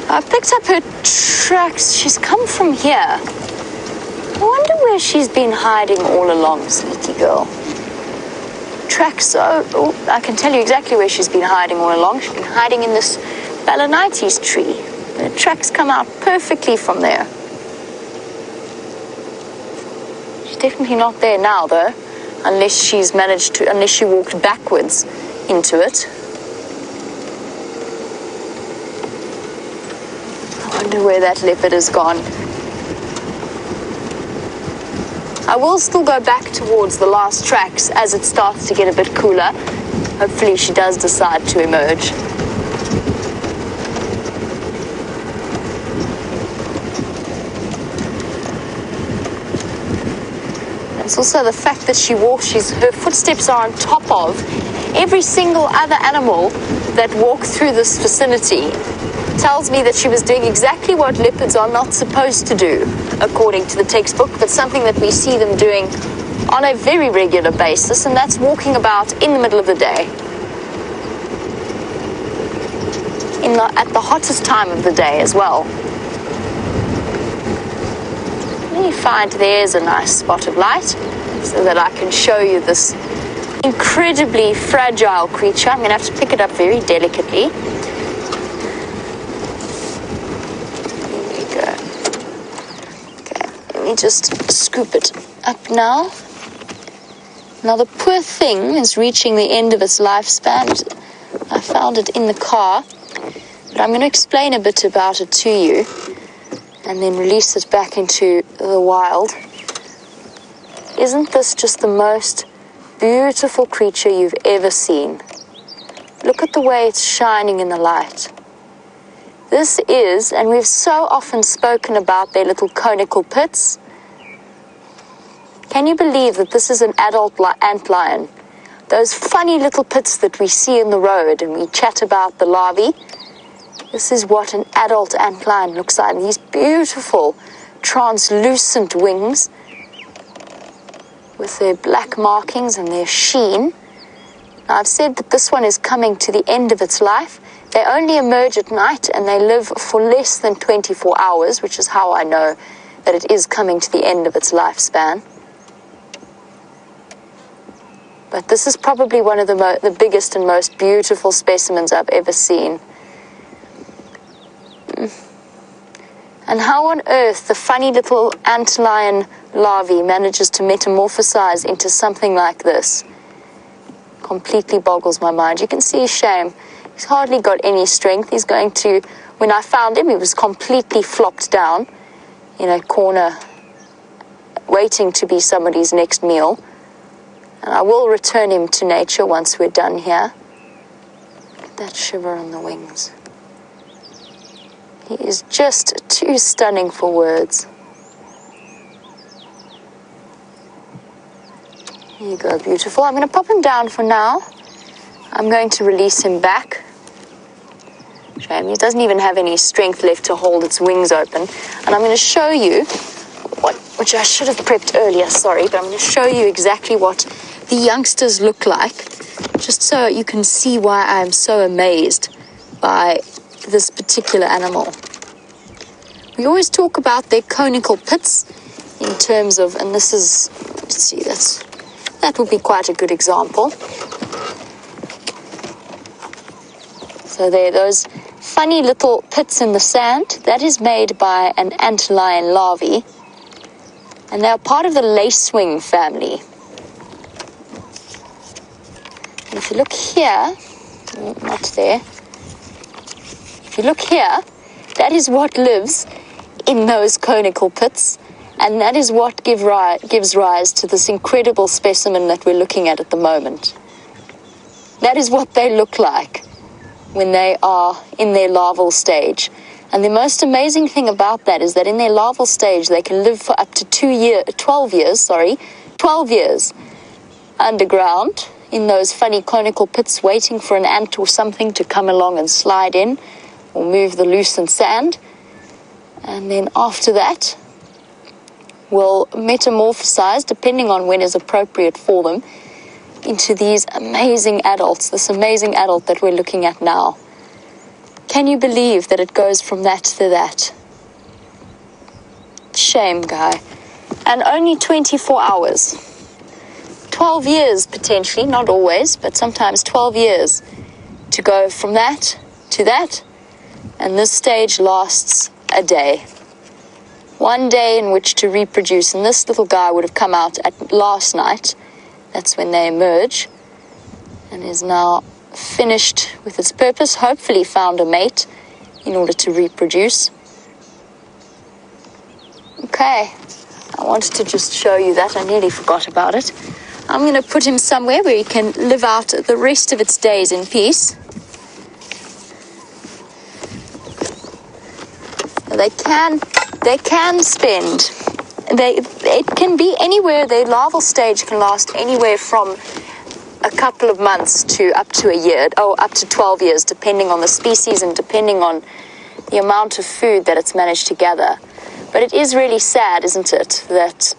I've picked up her tracks. She's come from here. I wonder where she's been hiding all along, sneaky girl. Tracks, oh, I can tell you exactly where she's been hiding all along. She's been hiding in this Balanites tree. The tracks come out perfectly from there. She's definitely not there now, though, unless she walked backwards into it. I wonder where that leopard has gone. I will still go back towards the last tracks as it starts to get a bit cooler. Hopefully she does decide to emerge. It's also the fact that her footsteps are on top of every single other animal that walk through this vicinity. Tells me that she was doing exactly what leopards are not supposed to do, according to the textbook, but something that we see them doing on a very regular basis, and that's walking about in the middle of the day. At the hottest time of the day as well. Let me find there's a nice spot of light so that I can show you this incredibly fragile creature. I'm going to have to pick it up very delicately. Just scoop it up now. Now the poor thing is reaching the end of its lifespan. I found it in the car, but I'm going to explain a bit about it to you and then release it back into the wild Isn't this just the most beautiful creature you've ever seen? Look at the way it's shining in the light. This is, and we've so often spoken about their little conical pits. Can you believe that this is an adult antlion? Those funny little pits that we see in the road and we chat about the larvae. This is what an adult antlion looks like. These beautiful translucent wings with their black markings and their sheen. Now, I've said that this one is coming to the end of its life. They only emerge at night and they live for less than 24 hours, which is how I know that it is coming to the end of its lifespan. But this is probably one of the biggest and most beautiful specimens I've ever seen. And how on earth the funny little antlion larvae manages to metamorphosize into something like this completely boggles my mind. You can see Shame. He's hardly got any strength. He's going to, when I found him, he was completely flopped down in a corner, waiting to be somebody's next meal. And I will return him to nature once we're done here. Look at that shiver on the wings. He is just too stunning for words. Here you go, beautiful. I'm going to pop him down for now. I'm going to release him back. Shame, he doesn't even have any strength left to hold its wings open. And I'm going to show you which I should have prepped earlier, sorry, but I'm going to show you exactly what the youngsters look like, just so you can see why I'm so amazed by this particular animal. We always talk about their conical pits in terms of, and this is, let's see, that would be quite a good example. So there, those funny little pits in the sand, that is made by an antlion larvae, and they are part of the lacewing family. And if you look here, not there, if you look here, that is what lives in those conical pits, and that is what gives rise to this incredible specimen that we're looking at the moment. That is what they look like when they are in their larval stage. And the most amazing thing about that is that in their larval stage, they can live for up to 12 years underground in those funny conical pits, waiting for an ant or something to come along and slide in or move the loosened sand. And then after that, will metamorphosize, depending on when is appropriate for them, into these amazing adults, this amazing adult that we're looking at now. Can you believe that it goes from that to that? Shame, guy. And only 24 hours. 12 years, potentially, not always, but sometimes 12 years to go from that to that. And this stage lasts a day. One day in which to reproduce. And this little guy would have come out at last night. That's when they emerge. And is now finished with its purpose, hopefully found a mate in order to reproduce. Okay, I wanted to just show you that. I nearly forgot about it. I'm going to put him somewhere where he can live out the rest of its days in peace. They can spend, it can be anywhere, their larval stage can last anywhere from a couple of months to up to a year, or up to 12 years, depending on the species and depending on the amount of food that it's managed to gather. But it is really sad, isn't it, that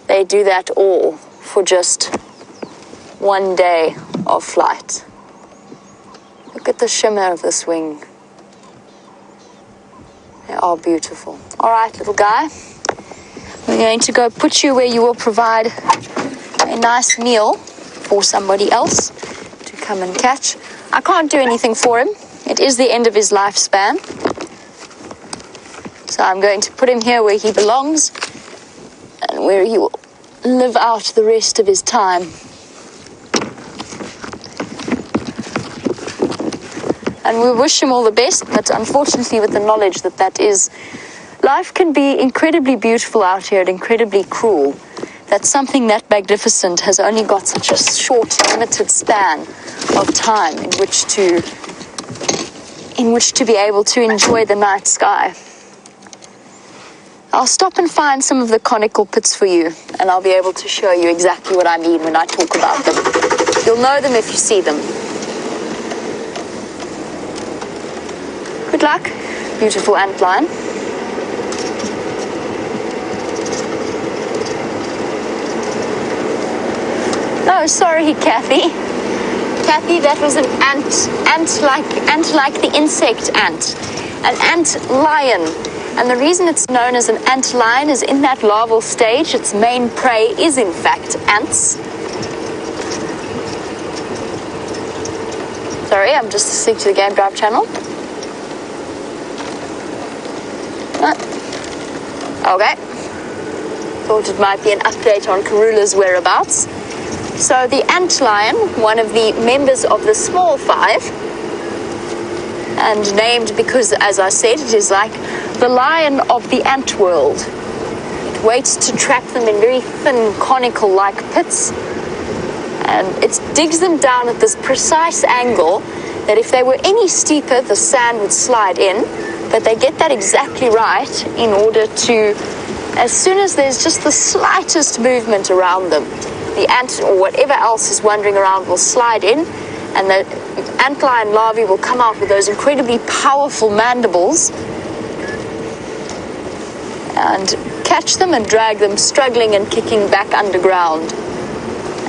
they do that all for just one day of flight. Look at the shimmer of this wing. They are beautiful. All right, little guy. We're going to go put you where you will provide a nice meal for somebody else to come and catch. I can't do anything for him. It is the end of his lifespan. So I'm going to put him here where he belongs and where he will live out the rest of his time. And we wish him all the best, but unfortunately with the knowledge that life can be incredibly beautiful out here and incredibly cruel. that something that magnificent has only got such a short, limited span of time in which to be able to enjoy the night sky. I'll stop and find some of the conical pits for you, and I'll be able to show you exactly what I mean when I talk about them. You'll know them if you see them. Good luck, beautiful antline. Oh, sorry, Kathy. Kathy, that was an ant like the insect ant, an ant lion. And the reason it's known as an ant lion is in that larval stage, its main prey is in fact ants. Sorry, I'm just listening to the Game Drive channel. Okay. Thought it might be an update on Karula's whereabouts. So the ant lion, one of the members of the small five, and named because, as I said, it is like the lion of the ant world. It waits to trap them in very thin, conical-like pits, and it digs them down at this precise angle that if they were any steeper, the sand would slide in, but they get that exactly right in order to, as soon as there's just the slightest movement around them, the ant or whatever else is wandering around will slide in, and the antlion larvae will come out with those incredibly powerful mandibles and catch them and drag them struggling and kicking back underground.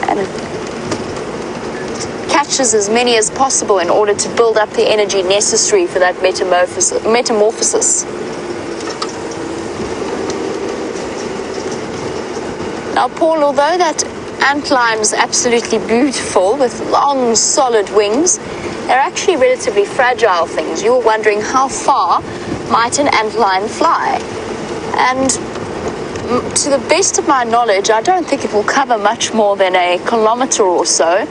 And it catches as many as possible in order to build up the energy necessary for that metamorphosis. Now, Paul, although that antlion is absolutely beautiful with long, solid wings, they're actually relatively fragile things. You were wondering how far might an antlion fly? And to the best of my knowledge, I don't think it will cover much more than a kilometer or so.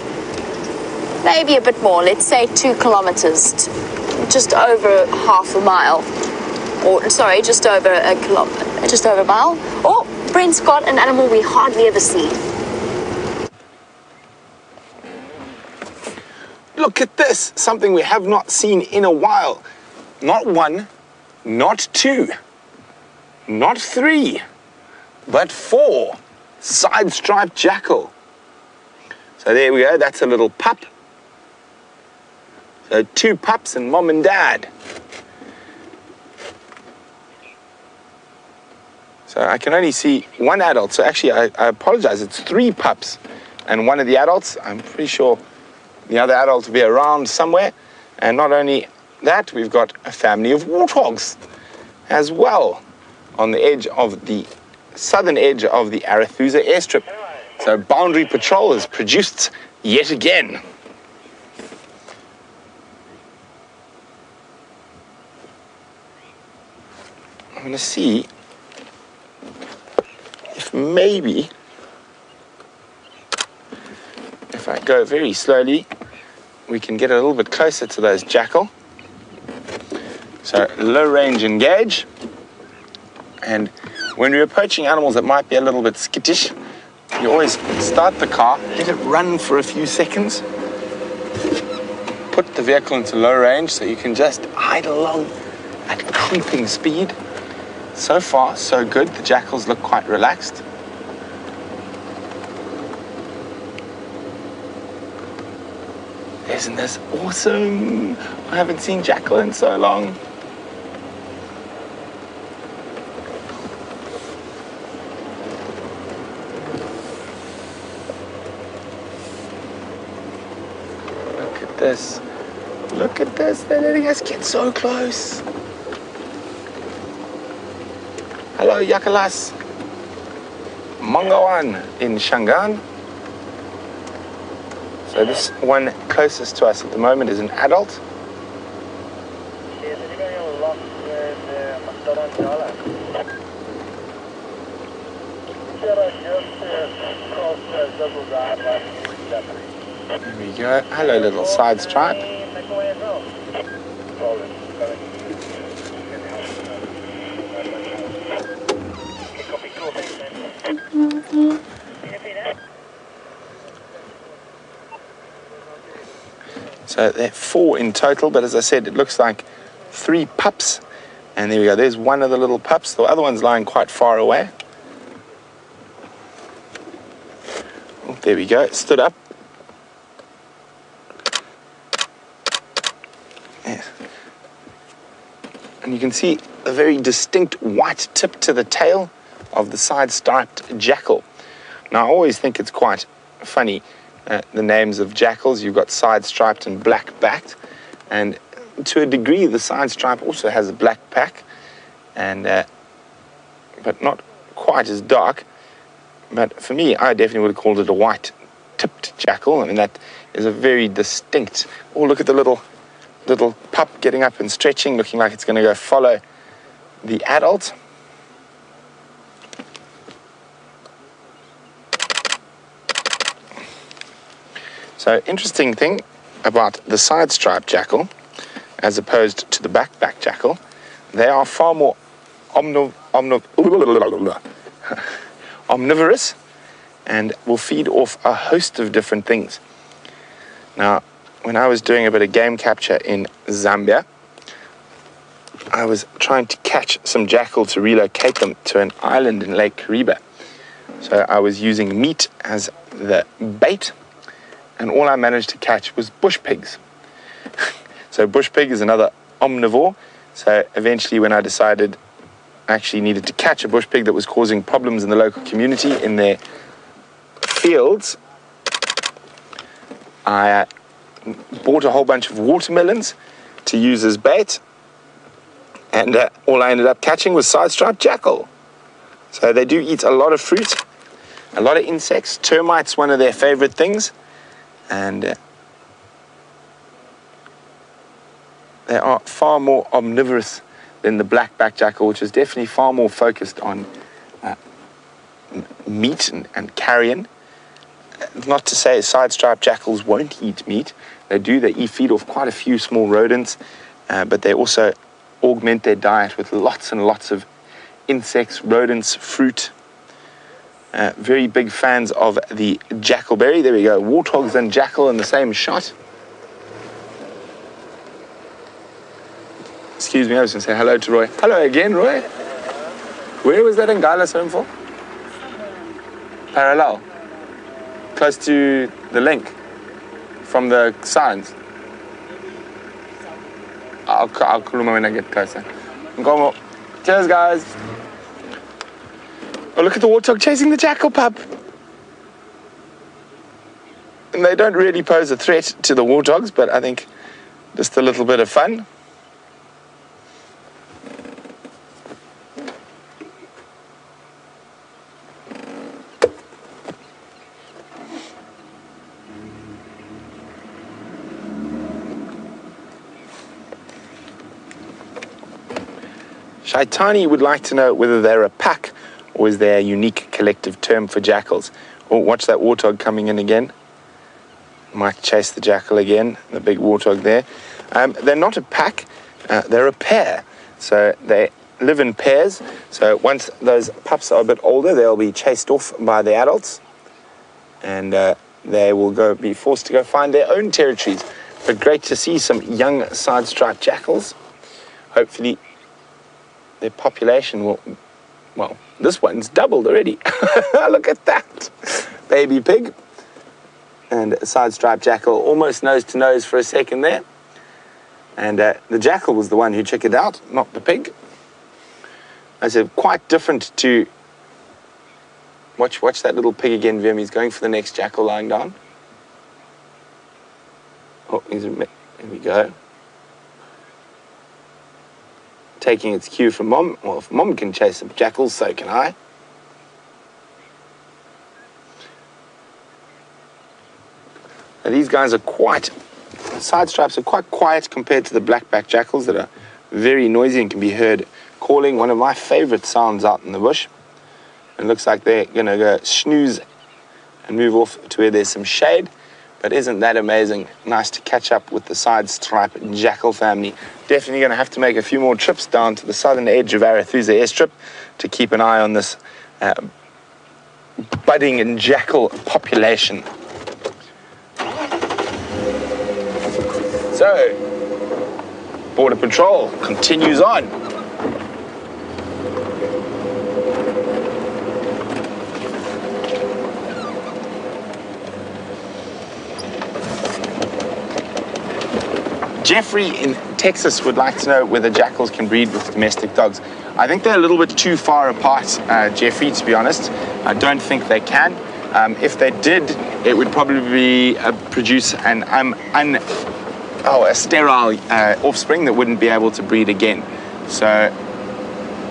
Maybe a bit more, let's say 2 kilometers, just over half a mile. Or, sorry, just over a kilometer, just over a mile. Oh, Brent's got an animal we hardly ever see. Look at this, something we have not seen in a while. Not 1, not 2, not 3, but 4 side-striped jackal. So there we go, that's a little pup. So 2 pups and mom and dad. So I can only see 1 adult. So actually, I apologize, it's 3 pups and 1 of the adults. I'm pretty sure the other adult will be around somewhere. And not only that, we've got a family of warthogs as well on the edge of the southern edge of the Arathusa airstrip. So boundary patrol is produced yet again. I'm going to see if maybe, if I go very slowly, we can get a little bit closer to those jackal. So low range engage. And when we're approaching animals that might be a little bit skittish, you always start the car, let it run for a few seconds, put the vehicle into low range so you can just idle along at creeping speed. So far, so good. The jackals look quite relaxed. Isn't this awesome? I haven't seen jackal in so long. Look at this. Look at this. They're letting us get so close. Hello, Yakalas. Mangawan in Shangan. So this one closest to us at the moment is an adult. There we go. Hello, little side stripe. So there are 4 in total, but as I said, it looks like 3 pups. And there we go, there's one of the little pups. The other one's lying quite far away. Oh, there we go, it stood up. Yeah. And you can see a very distinct white tip to the tail of the side-striped jackal. Now, I always think it's quite funny, the names of jackals. You've got side-striped and black-backed, and to a degree, the side stripe also has a black back, and but not quite as dark. But for me, I definitely would have called it a white-tipped jackal. I mean, that is a very distinct. Oh, look at the little pup getting up and stretching, looking like it's going to go follow the adult. So, interesting thing about the side-striped jackal, as opposed to the back-backed jackal, they are far more omnivorous and will feed off a host of different things. Now, when I was doing a bit of game capture in Zambia, I was trying to catch some jackal to relocate them to an island in Lake Kariba. So I was using meat as the bait, and all I managed to catch was bush pigs. So bush pig is another omnivore. So eventually, when I decided I actually needed to catch a bush pig that was causing problems in the local community in their fields, I bought a whole bunch of watermelons to use as bait, and all I ended up catching was side-striped jackal. So they do eat a lot of fruit, a lot of insects. Termites, one of their favorite things, and they are far more omnivorous than the black-backed jackal, which is definitely far more focused on meat and carrion. Not to say side-striped jackals won't eat meat. They do. They feed off quite a few small rodents, but they also augment their diet with lots and lots of insects, rodents, fruit. Very big fans of the jackalberry. There we go. Warthogs and jackal in the same shot. Excuse me, I was going to say hello to Roy. Hello again, Roy. Where was that Ngala's home for? Parallel. Close to the link from the signs. I'll call him when I get closer. Ngomo. Cheers, guys. Oh, look at the warthog chasing the jackal pup. And they don't really pose a threat to the warthogs, but I think just a little bit of fun. Shaitani would like to know whether they're a pack or is there a unique collective term for jackals. Oh, watch that warthog coming in again. Might chase the jackal again, the big warthog there. They're not a pack, they're a pair. So they live in pairs. So once those pups are a bit older, they'll be chased off by the adults. And they will be forced to go find their own territories. But great to see some young side-striped jackals. Hopefully their population will, well, this one's doubled already. Look at that. Baby pig. And side-striped jackal almost nose to nose for a second there. And the jackal was the one who chickened out, not the pig. I said, quite different to... Watch that little pig again, Vim. He's going for the next jackal lying down. Oh, here we go. Taking its cue from Mom. Well, if Mom can chase some jackals, so can I. Now, these guys are side stripes are quite quiet compared to the black-backed jackals that are very noisy and can be heard calling. One of my favorite sounds out in the bush. It looks like they're going to go snooze and move off to where there's some shade. But isn't that amazing? Nice to catch up with the side-striped jackal family. Definitely going to have to make a few more trips down to the southern edge of Arathusa airstrip to keep an eye on this budding jackal population. So, Border Patrol continues on. Jeffrey in Texas would like to know whether jackals can breed with domestic dogs. I think they're a little bit too far apart, Jeffrey, to be honest. I don't think they can. If they did, it would probably produce a sterile offspring that wouldn't be able to breed again. So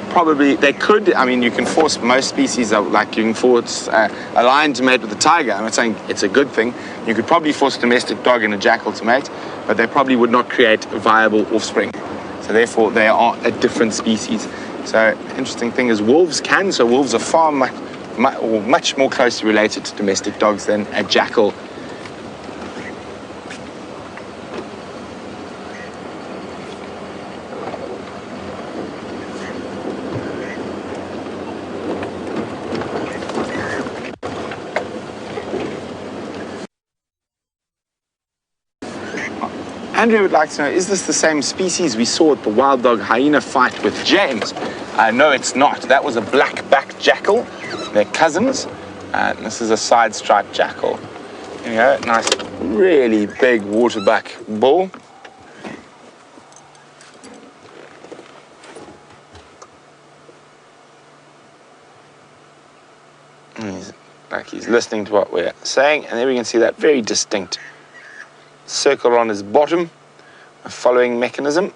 probably they could. I mean, you can force most species, like you can force a lion to mate with a tiger. I'm not saying it's a good thing. You could probably force a domestic dog and a jackal to mate, but they probably would not create viable offspring. So therefore, they are a different species. So the interesting thing is wolves can. So wolves are far much more closely related to domestic dogs than a jackal. Andrew would like to know, is this the same species we saw at the wild dog hyena fight with James? No, it's not. That was a black-backed jackal. They're cousins. This is a side-striped jackal. There you go, nice, really big waterback bull. He's listening to what we're saying, and there we can see that very distinct circle on his bottom, a following mechanism.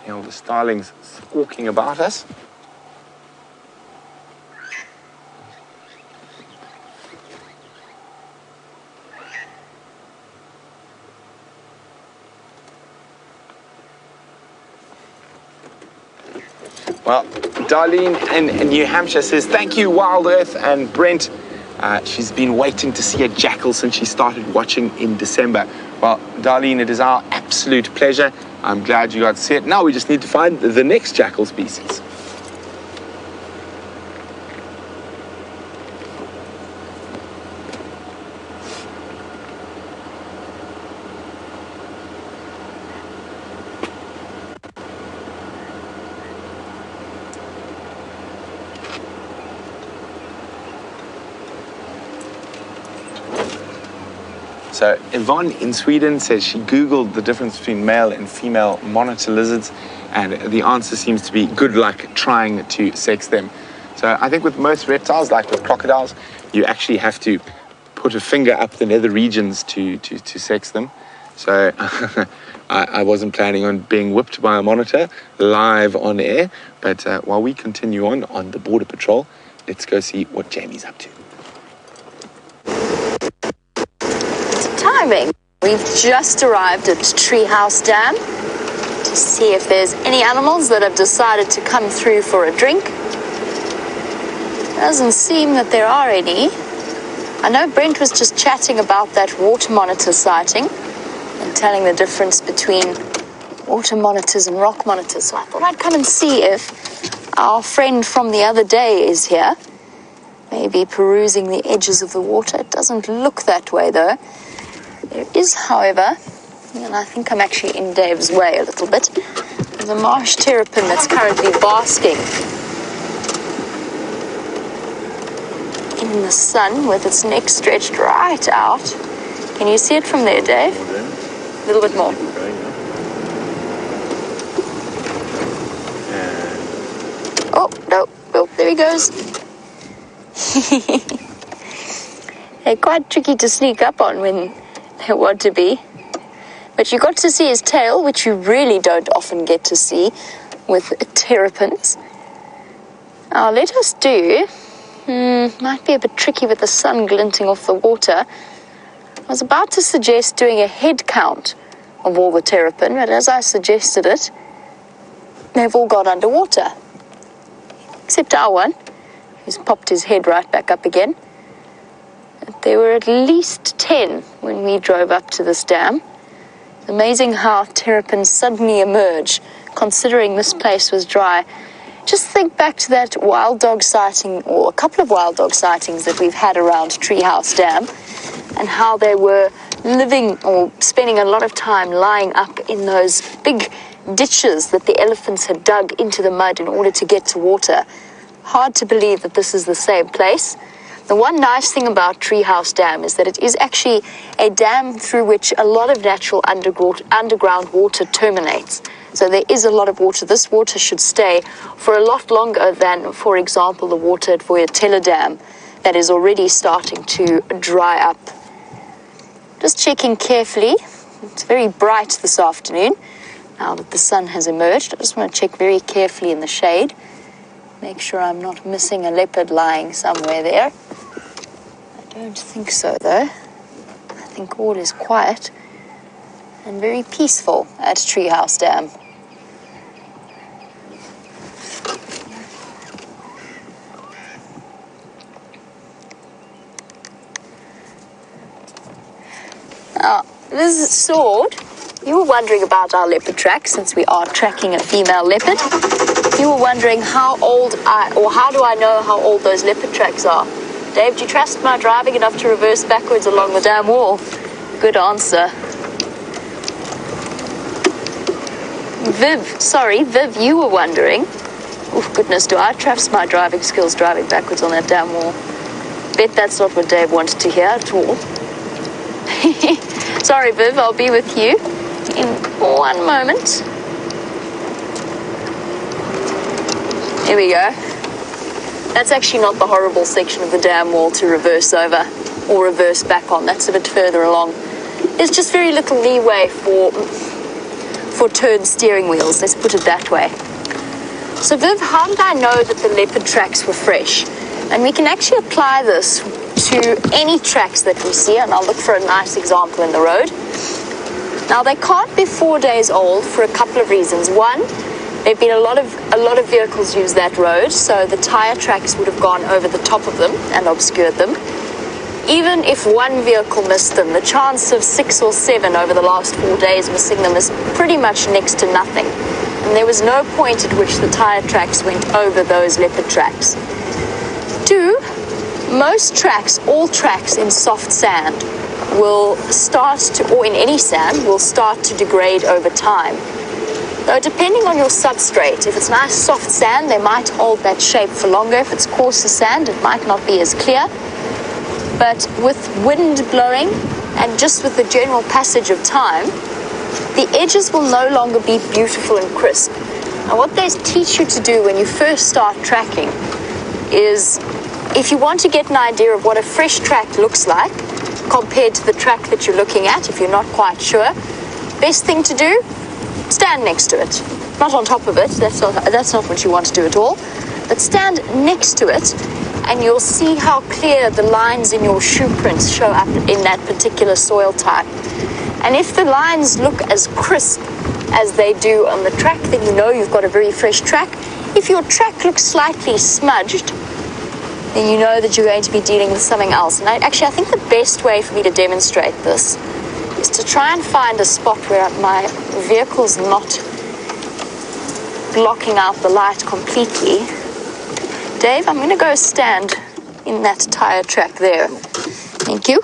All the starlings squawking about us. Well, Darlene in New Hampshire says, thank you, Wild Earth and Brent. She's been waiting to see a jackal since she started watching in December. Well, Darlene, it is our absolute pleasure. I'm glad you got to see it. Now we just need to find the next jackal species. So Yvonne in Sweden says she Googled the difference between male and female monitor lizards, and the answer seems to be good luck trying to sex them. So I think with most reptiles, like with crocodiles, you actually have to put a finger up the nether regions to sex them. So I wasn't planning on being whipped by a monitor live on air, but while we continue on the Border Patrol, let's go see what Jamie's up to. Timing. We've just arrived at Treehouse Dam to see if there's any animals that have decided to come through for a drink. Doesn't seem that there are any. I know Brent was just chatting about that water monitor sighting and telling the difference between water monitors and rock monitors. So I thought I'd come and see if our friend from the other day is here. Maybe perusing the edges of the water. It doesn't look that way though. There is, however, and I think I'm actually in Dave's way a little bit, there's a marsh terrapin that's currently basking in the sun with its neck stretched right out. Can you see it from there, Dave? A little bit more. Oh, no, there he goes. They're quite tricky to sneak up on when they want to be. But you got to see his tail, which you really don't often get to see with terrapins. Now let us do, might be a bit tricky with the sun glinting off the water. I was about to suggest doing a head count of all the terrapin, but as I suggested it, they've all gone underwater. Except our one, who's popped his head right back up again. There were at least 10 when we drove up to this dam. It's amazing how terrapins suddenly emerge, considering this place was dry Just think back to that wild dog sighting, or a couple of wild dog sightings that we've had around Treehouse Dam, and how they were living or spending a lot of time lying up in those big ditches that the elephants had dug into the mud in order to get to water. Hard to believe that this is the same place. The one nice thing about Treehouse Dam is that it is actually a dam through which a lot of natural underground water terminates. So there is a lot of water. This water should stay for a lot longer than, for example, the water at Voyatella Dam that is already starting to dry up. Just checking carefully. It's very bright this afternoon now that the sun has emerged. I just want to check very carefully in the shade. Make sure I'm not missing a leopard lying somewhere there. I don't think so, though. I think all is quiet and very peaceful at Treehouse Dam. Now, this is Sword. You were wondering about our leopard tracks, since we are tracking a female leopard. You were wondering how do I know how old those leopard tracks are? Dave, do you trust my driving enough to reverse backwards along the dam wall? Good answer. Viv, you were wondering. Oh goodness, do I trust my driving skills driving backwards on that damn wall? Bet that's not what Dave wanted to hear at all. Sorry, Viv, I'll be with you in one moment. Here we go. That's actually not the horrible section of the dam wall to reverse over or reverse back on. That's a bit further along. There's just very little leeway for turned steering wheels, let's put it that way. So Viv, how did I know that the leopard tracks were fresh? And we can actually apply this to any tracks that we see, and I'll look for a nice example in the road. Now they can't be 4 days old for a couple of reasons. One, there've been a lot of vehicles use that road, so the tire tracks would have gone over the top of them and obscured them. Even if one vehicle missed them, the chance of 6 or 7 over the last 4 days missing them is pretty much next to nothing. And there was no point at which the tire tracks went over those leopard tracks. 2, most tracks, all tracks in soft sand will start to, or in any sand, will start to degrade over time. Though depending on your substrate, if it's nice soft sand, they might hold that shape for longer. If it's coarser sand, it might not be as clear. But with wind blowing and just with the general passage of time, the edges will no longer be beautiful and crisp. And what they teach you to do when you first start tracking is, if you want to get an idea of what a fresh track looks like compared to the track that you're looking at, if you're not quite sure, best thing to do, stand next to it. Not on top of it, that's not what you want to do at all, but stand next to it and you'll see how clear the lines in your shoe prints show up in that particular soil type. And if the lines look as crisp as they do on the track, then you know you've got a very fresh track. If your track looks slightly smudged, then you know that you're going to be dealing with something else. And I think the best way for me to demonstrate this is to try and find a spot where my vehicle's not blocking out the light completely. Dave, I'm going to go stand in that tire track there. Thank you.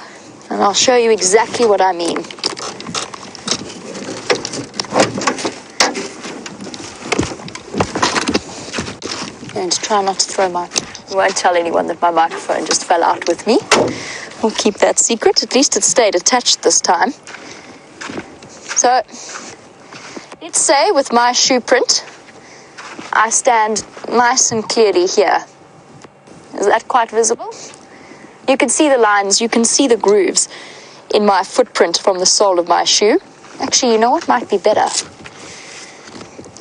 And I'll show you exactly what I mean. I'm going to try not to throw I won't tell anyone that my microphone just fell out with me. We'll keep that secret. At least it stayed attached this time. So, let's say with my shoe print, I stand nice and clearly here. Is that quite visible? You can see the lines, you can see the grooves in my footprint from the sole of my shoe. Actually, you know what might be better?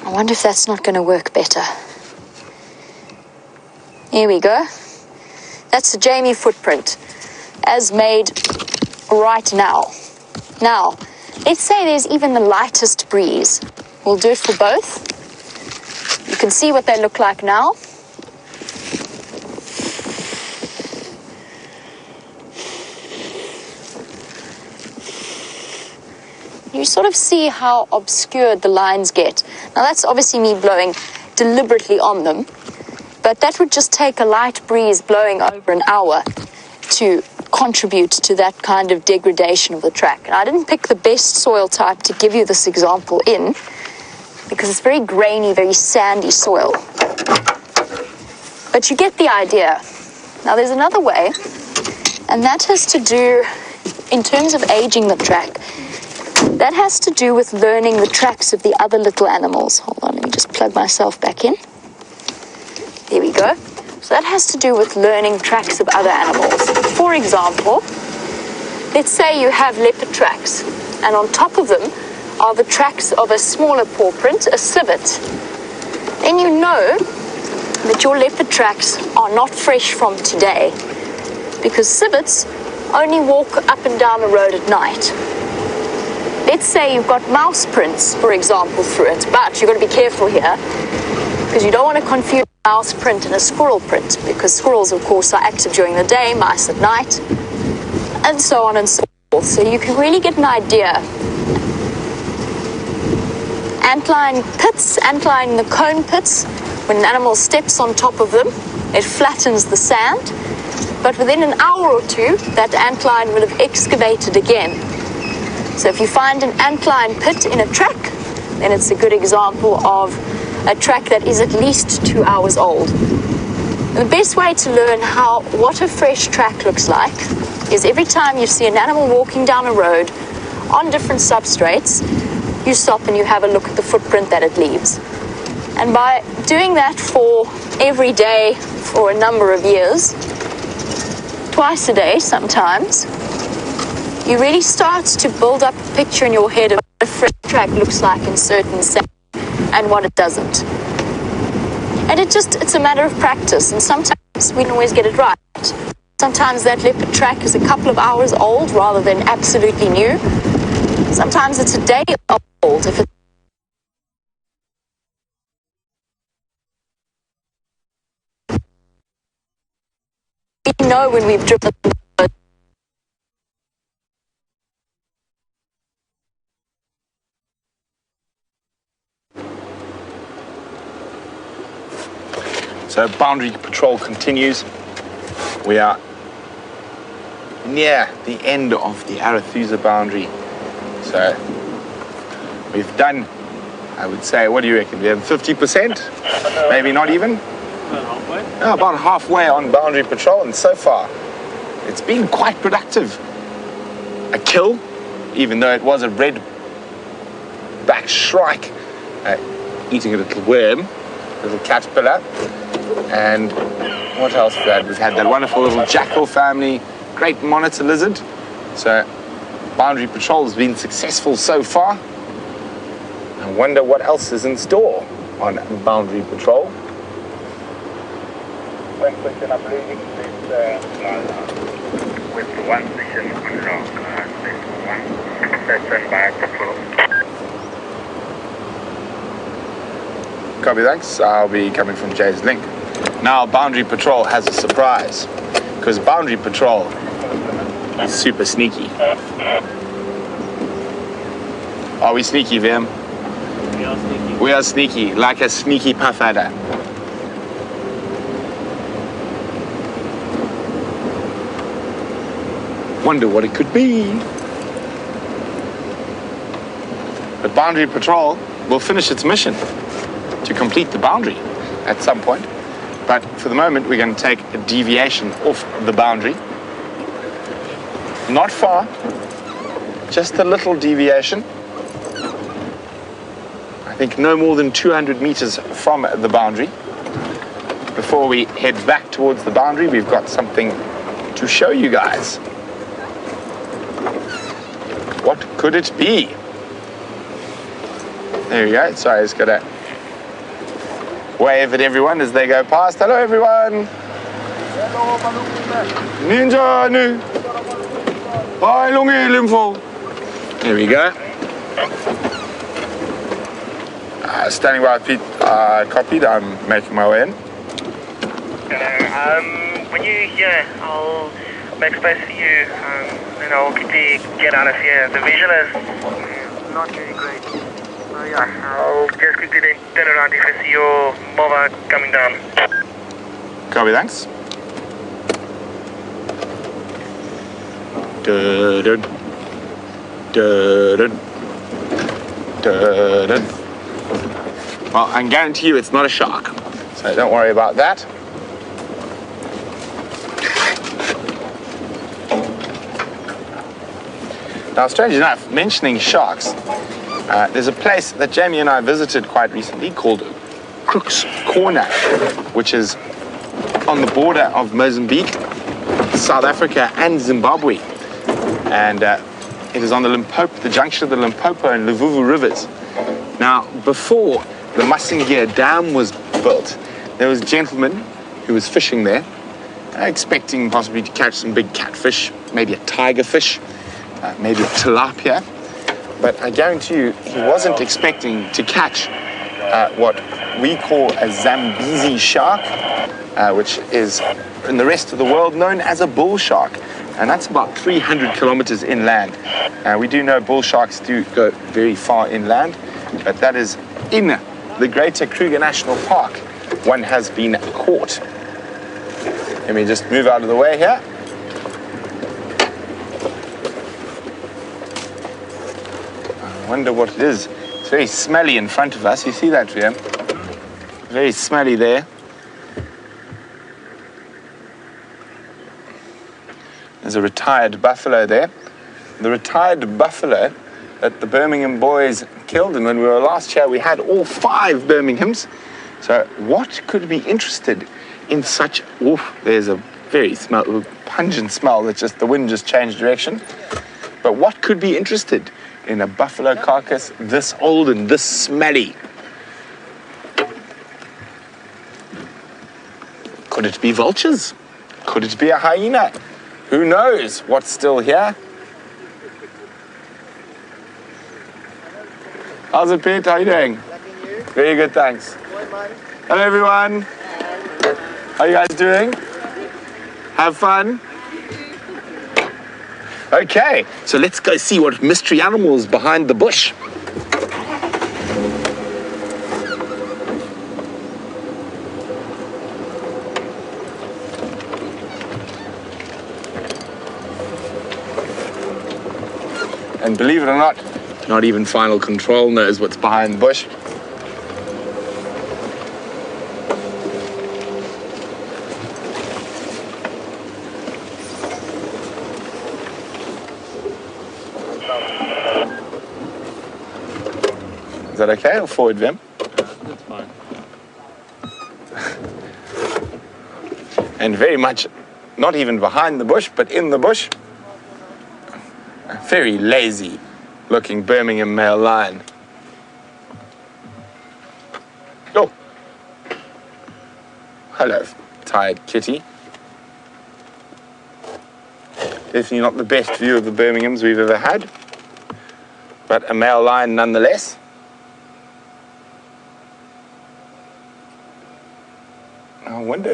I wonder if that's not going to work better. Here we go. That's the Jamie footprint as made right now. Now, let's say there's even the lightest breeze. We'll do it for both. You can see what they look like now. You sort of see how obscured the lines get. Now that's obviously me blowing deliberately on them, but that would just take a light breeze blowing over an hour to contribute to that kind of degradation of the track. And I didn't pick the best soil type to give you this example in, because it's very grainy, very sandy soil. But you get the idea. Now there's another way, and that has to do, in terms of aging the track, that has to do with learning the tracks of the other little animals. Hold on, let me just plug myself back in. There we go. So that has to do with learning tracks of other animals. For example, let's say you have leopard tracks, and on top of them are the tracks of a smaller paw print, a civet. Then you know that your leopard tracks are not fresh from today, because civets only walk up and down the road at night. Let's say you've got mouse prints, for example, through it, but you've got to be careful here, because you don't want to confuse a mouse print and a squirrel print, because squirrels, of course, are active during the day, mice at night, and so on and so forth. So you can really get an idea. Antline pits, antline the cone pits, when an animal steps on top of them, it flattens the sand, but within an hour or two, that antline will have excavated again. So if you find an antline pit in a track, then it's a good example of a track that is at least 2 hours old. And the best way to learn what a fresh track looks like is every time you see an animal walking down a road on different substrates, you stop and you have a look at the footprint that it leaves. And by doing that for every day for a number of years, twice a day sometimes, you really start to build up a picture in your head of what a fresh track looks like in certain settings and what it doesn't. And it's a matter of practice, and sometimes we don't always get it right. Sometimes that leopard track is a couple of hours old rather than absolutely new. Sometimes it's a day old. If we know when we've driven. So boundary patrol continues. We are near the end of the Arathusa boundary. So we've done, I would say, what do you reckon? We have 50%? Maybe not even? About halfway. Oh, about halfway on boundary patrol, and so far it's been quite productive. A kill, even though it was a red back shrike eating a little worm, a little caterpillar. And what else we've had? We've had that wonderful little jackal family, great monitor lizard. So boundary patrol has been successful so far. I wonder what else is in store on boundary patrol. One question I'm leaving this with one station unlock, one session by patrol. Copy, thanks. I'll be coming from Jay's link. Now boundary patrol has a surprise, because boundary patrol is super sneaky. Are we sneaky, Vim? We are sneaky. We are sneaky, like a sneaky puff adder. Wonder what it could be. But boundary patrol will finish its mission to complete the boundary at some point. But for the moment, we're going to take a deviation off the boundary. Not far, just a little deviation. I think no more than 200 meters from the boundary. Before we head back towards the boundary, we've got something to show you guys. What could it be? There we go. Sorry, I just got to wave at everyone as they go past. Hello, everyone. Ninja nu. Bye, Lungi Limfo. There we go. Standing by Pete, copied. I'm making my way in. When you're here, I'll make space for you, and I'll quickly get out of here. The visual is not very great. Yeah, I'll just quickly then turn around if I see your mova coming down. Copy, thanks. Dun-dun. Dun-dun. Dun-dun. Well, I can guarantee you it's not a shark, so don't worry about that. Now, strange enough, mentioning sharks, there's a place that Jamie and I visited quite recently called Crook's Corner, which is on the border of Mozambique, South Africa, and Zimbabwe. And it is on the Limpopo, the junction of the Limpopo and Luvuvu rivers. Now, before the Masingia Dam was built, there was a gentleman who was fishing there, expecting possibly to catch some big catfish, maybe a tiger fish, maybe a tilapia. But I guarantee you, he wasn't expecting to catch what we call a Zambezi shark, which is in the rest of the world known as a bull shark. And that's about 300 kilometers inland. We do know bull sharks do go very far inland, but that is in the Greater Kruger National Park. One has been caught. Let me just move out of the way here. I wonder what it is. It's very smelly in front of us. You see that, Liam? Very smelly there. There's a retired buffalo there. The retired buffalo that the Birmingham boys killed, and when we were last here, we had all 5 Birminghams. So what could be interested in such, there's a very pungent smell that just, the wind just changed direction. But what could be interested in a buffalo carcass this old and this smelly? Could it be vultures? Could it be a hyena? Who knows what's still here? How's it, Pete? How are you doing? Very good, thanks. Hello, everyone. How are you guys doing? Have fun? Okay, so let's go see what mystery animal is behind the bush. And believe it or not even Final Control knows what's behind the bush. Is that okay? Or forward, Vim? That's fine. And very much not even behind the bush, but in the bush. A very lazy looking Birmingham male lion. Oh. Hello, tired kitty. Definitely not the best view of the Birminghams we've ever had, but a male lion nonetheless. I wonder,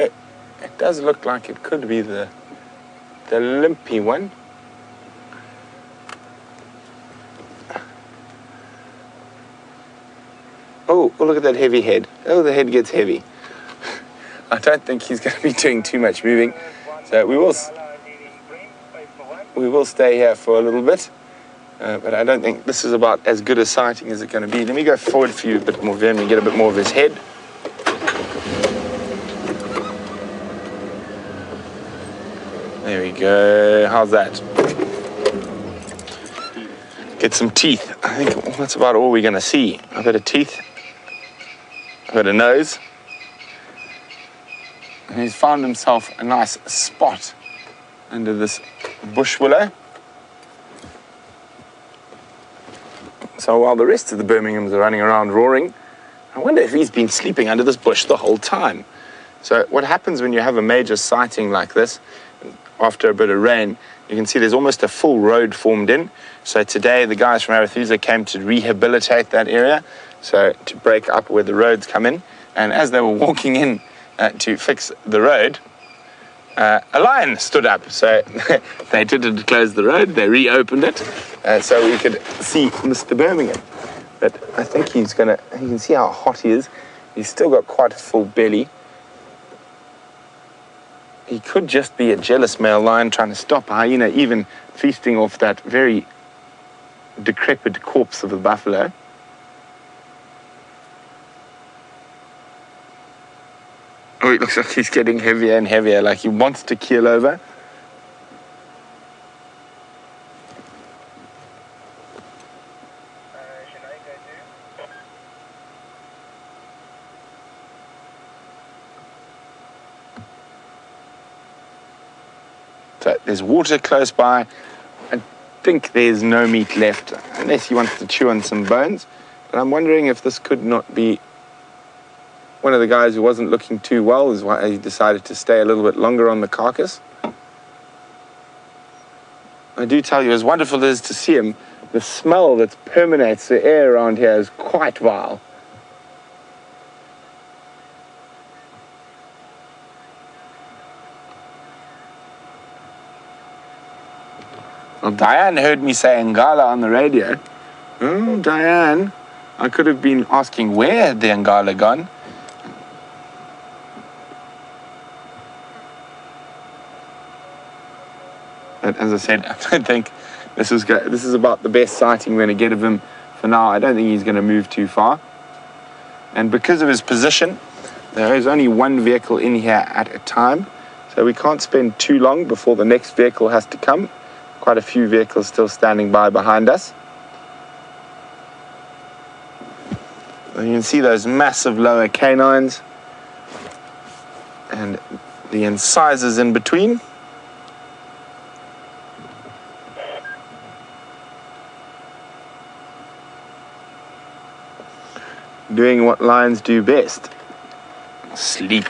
it does look like it could be the limpy one. Oh, look at that heavy head. Oh, the head gets heavy. I don't think he's going to be doing too much moving. So we will stay here for a little bit. But I don't think this is about as good a sighting as it's going to be. Let me go forward for you a bit more, Vim, and get a bit more of his head. There we go. How's that? Get some teeth. I think that's about all we're going to see. I've got a teeth. I've got a nose. And he's found himself a nice spot under this bush willow. So while the rest of the Birminghams are running around roaring, I wonder if he's been sleeping under this bush the whole time. So what happens when you have a major sighting like this, after a bit of rain, you can see there's almost a full road formed in. So today the guys from Arathusa came to rehabilitate that area, so to break up where the roads come in. And as they were walking in to fix the road, a lion stood up. So they didn't close the road, they reopened it, so we could see Mr. Birmingham. But I think he's gonna, you can see how hot he is. He's still got quite a full belly. He could just be a jealous male lion trying to stop a hyena even feasting off that very decrepit corpse of a buffalo. Oh, it looks like he's getting heavier and heavier, like he wants to keel over. So there's water close by. I think there's no meat left, unless he wants to chew on some bones. But I'm wondering if this could not be one of the guys who wasn't looking too well, is why he decided to stay a little bit longer on the carcass. I do tell you, as wonderful as it is to see him, the smell that permeates the air around here is quite vile. Well, Diane heard me say Ngala on the radio. Oh, Diane, I could have been asking where had the Ngala gone. But as I said, I don't think this is about the best sighting we're going to get of him for now. I don't think he's going to move too far. And because of his position, there is only one vehicle in here at a time. So we can't spend too long before the next vehicle has to come. Quite a few vehicles still standing by behind us. And you can see those massive lower canines and the incisors in between. Doing what lions do best: sleep.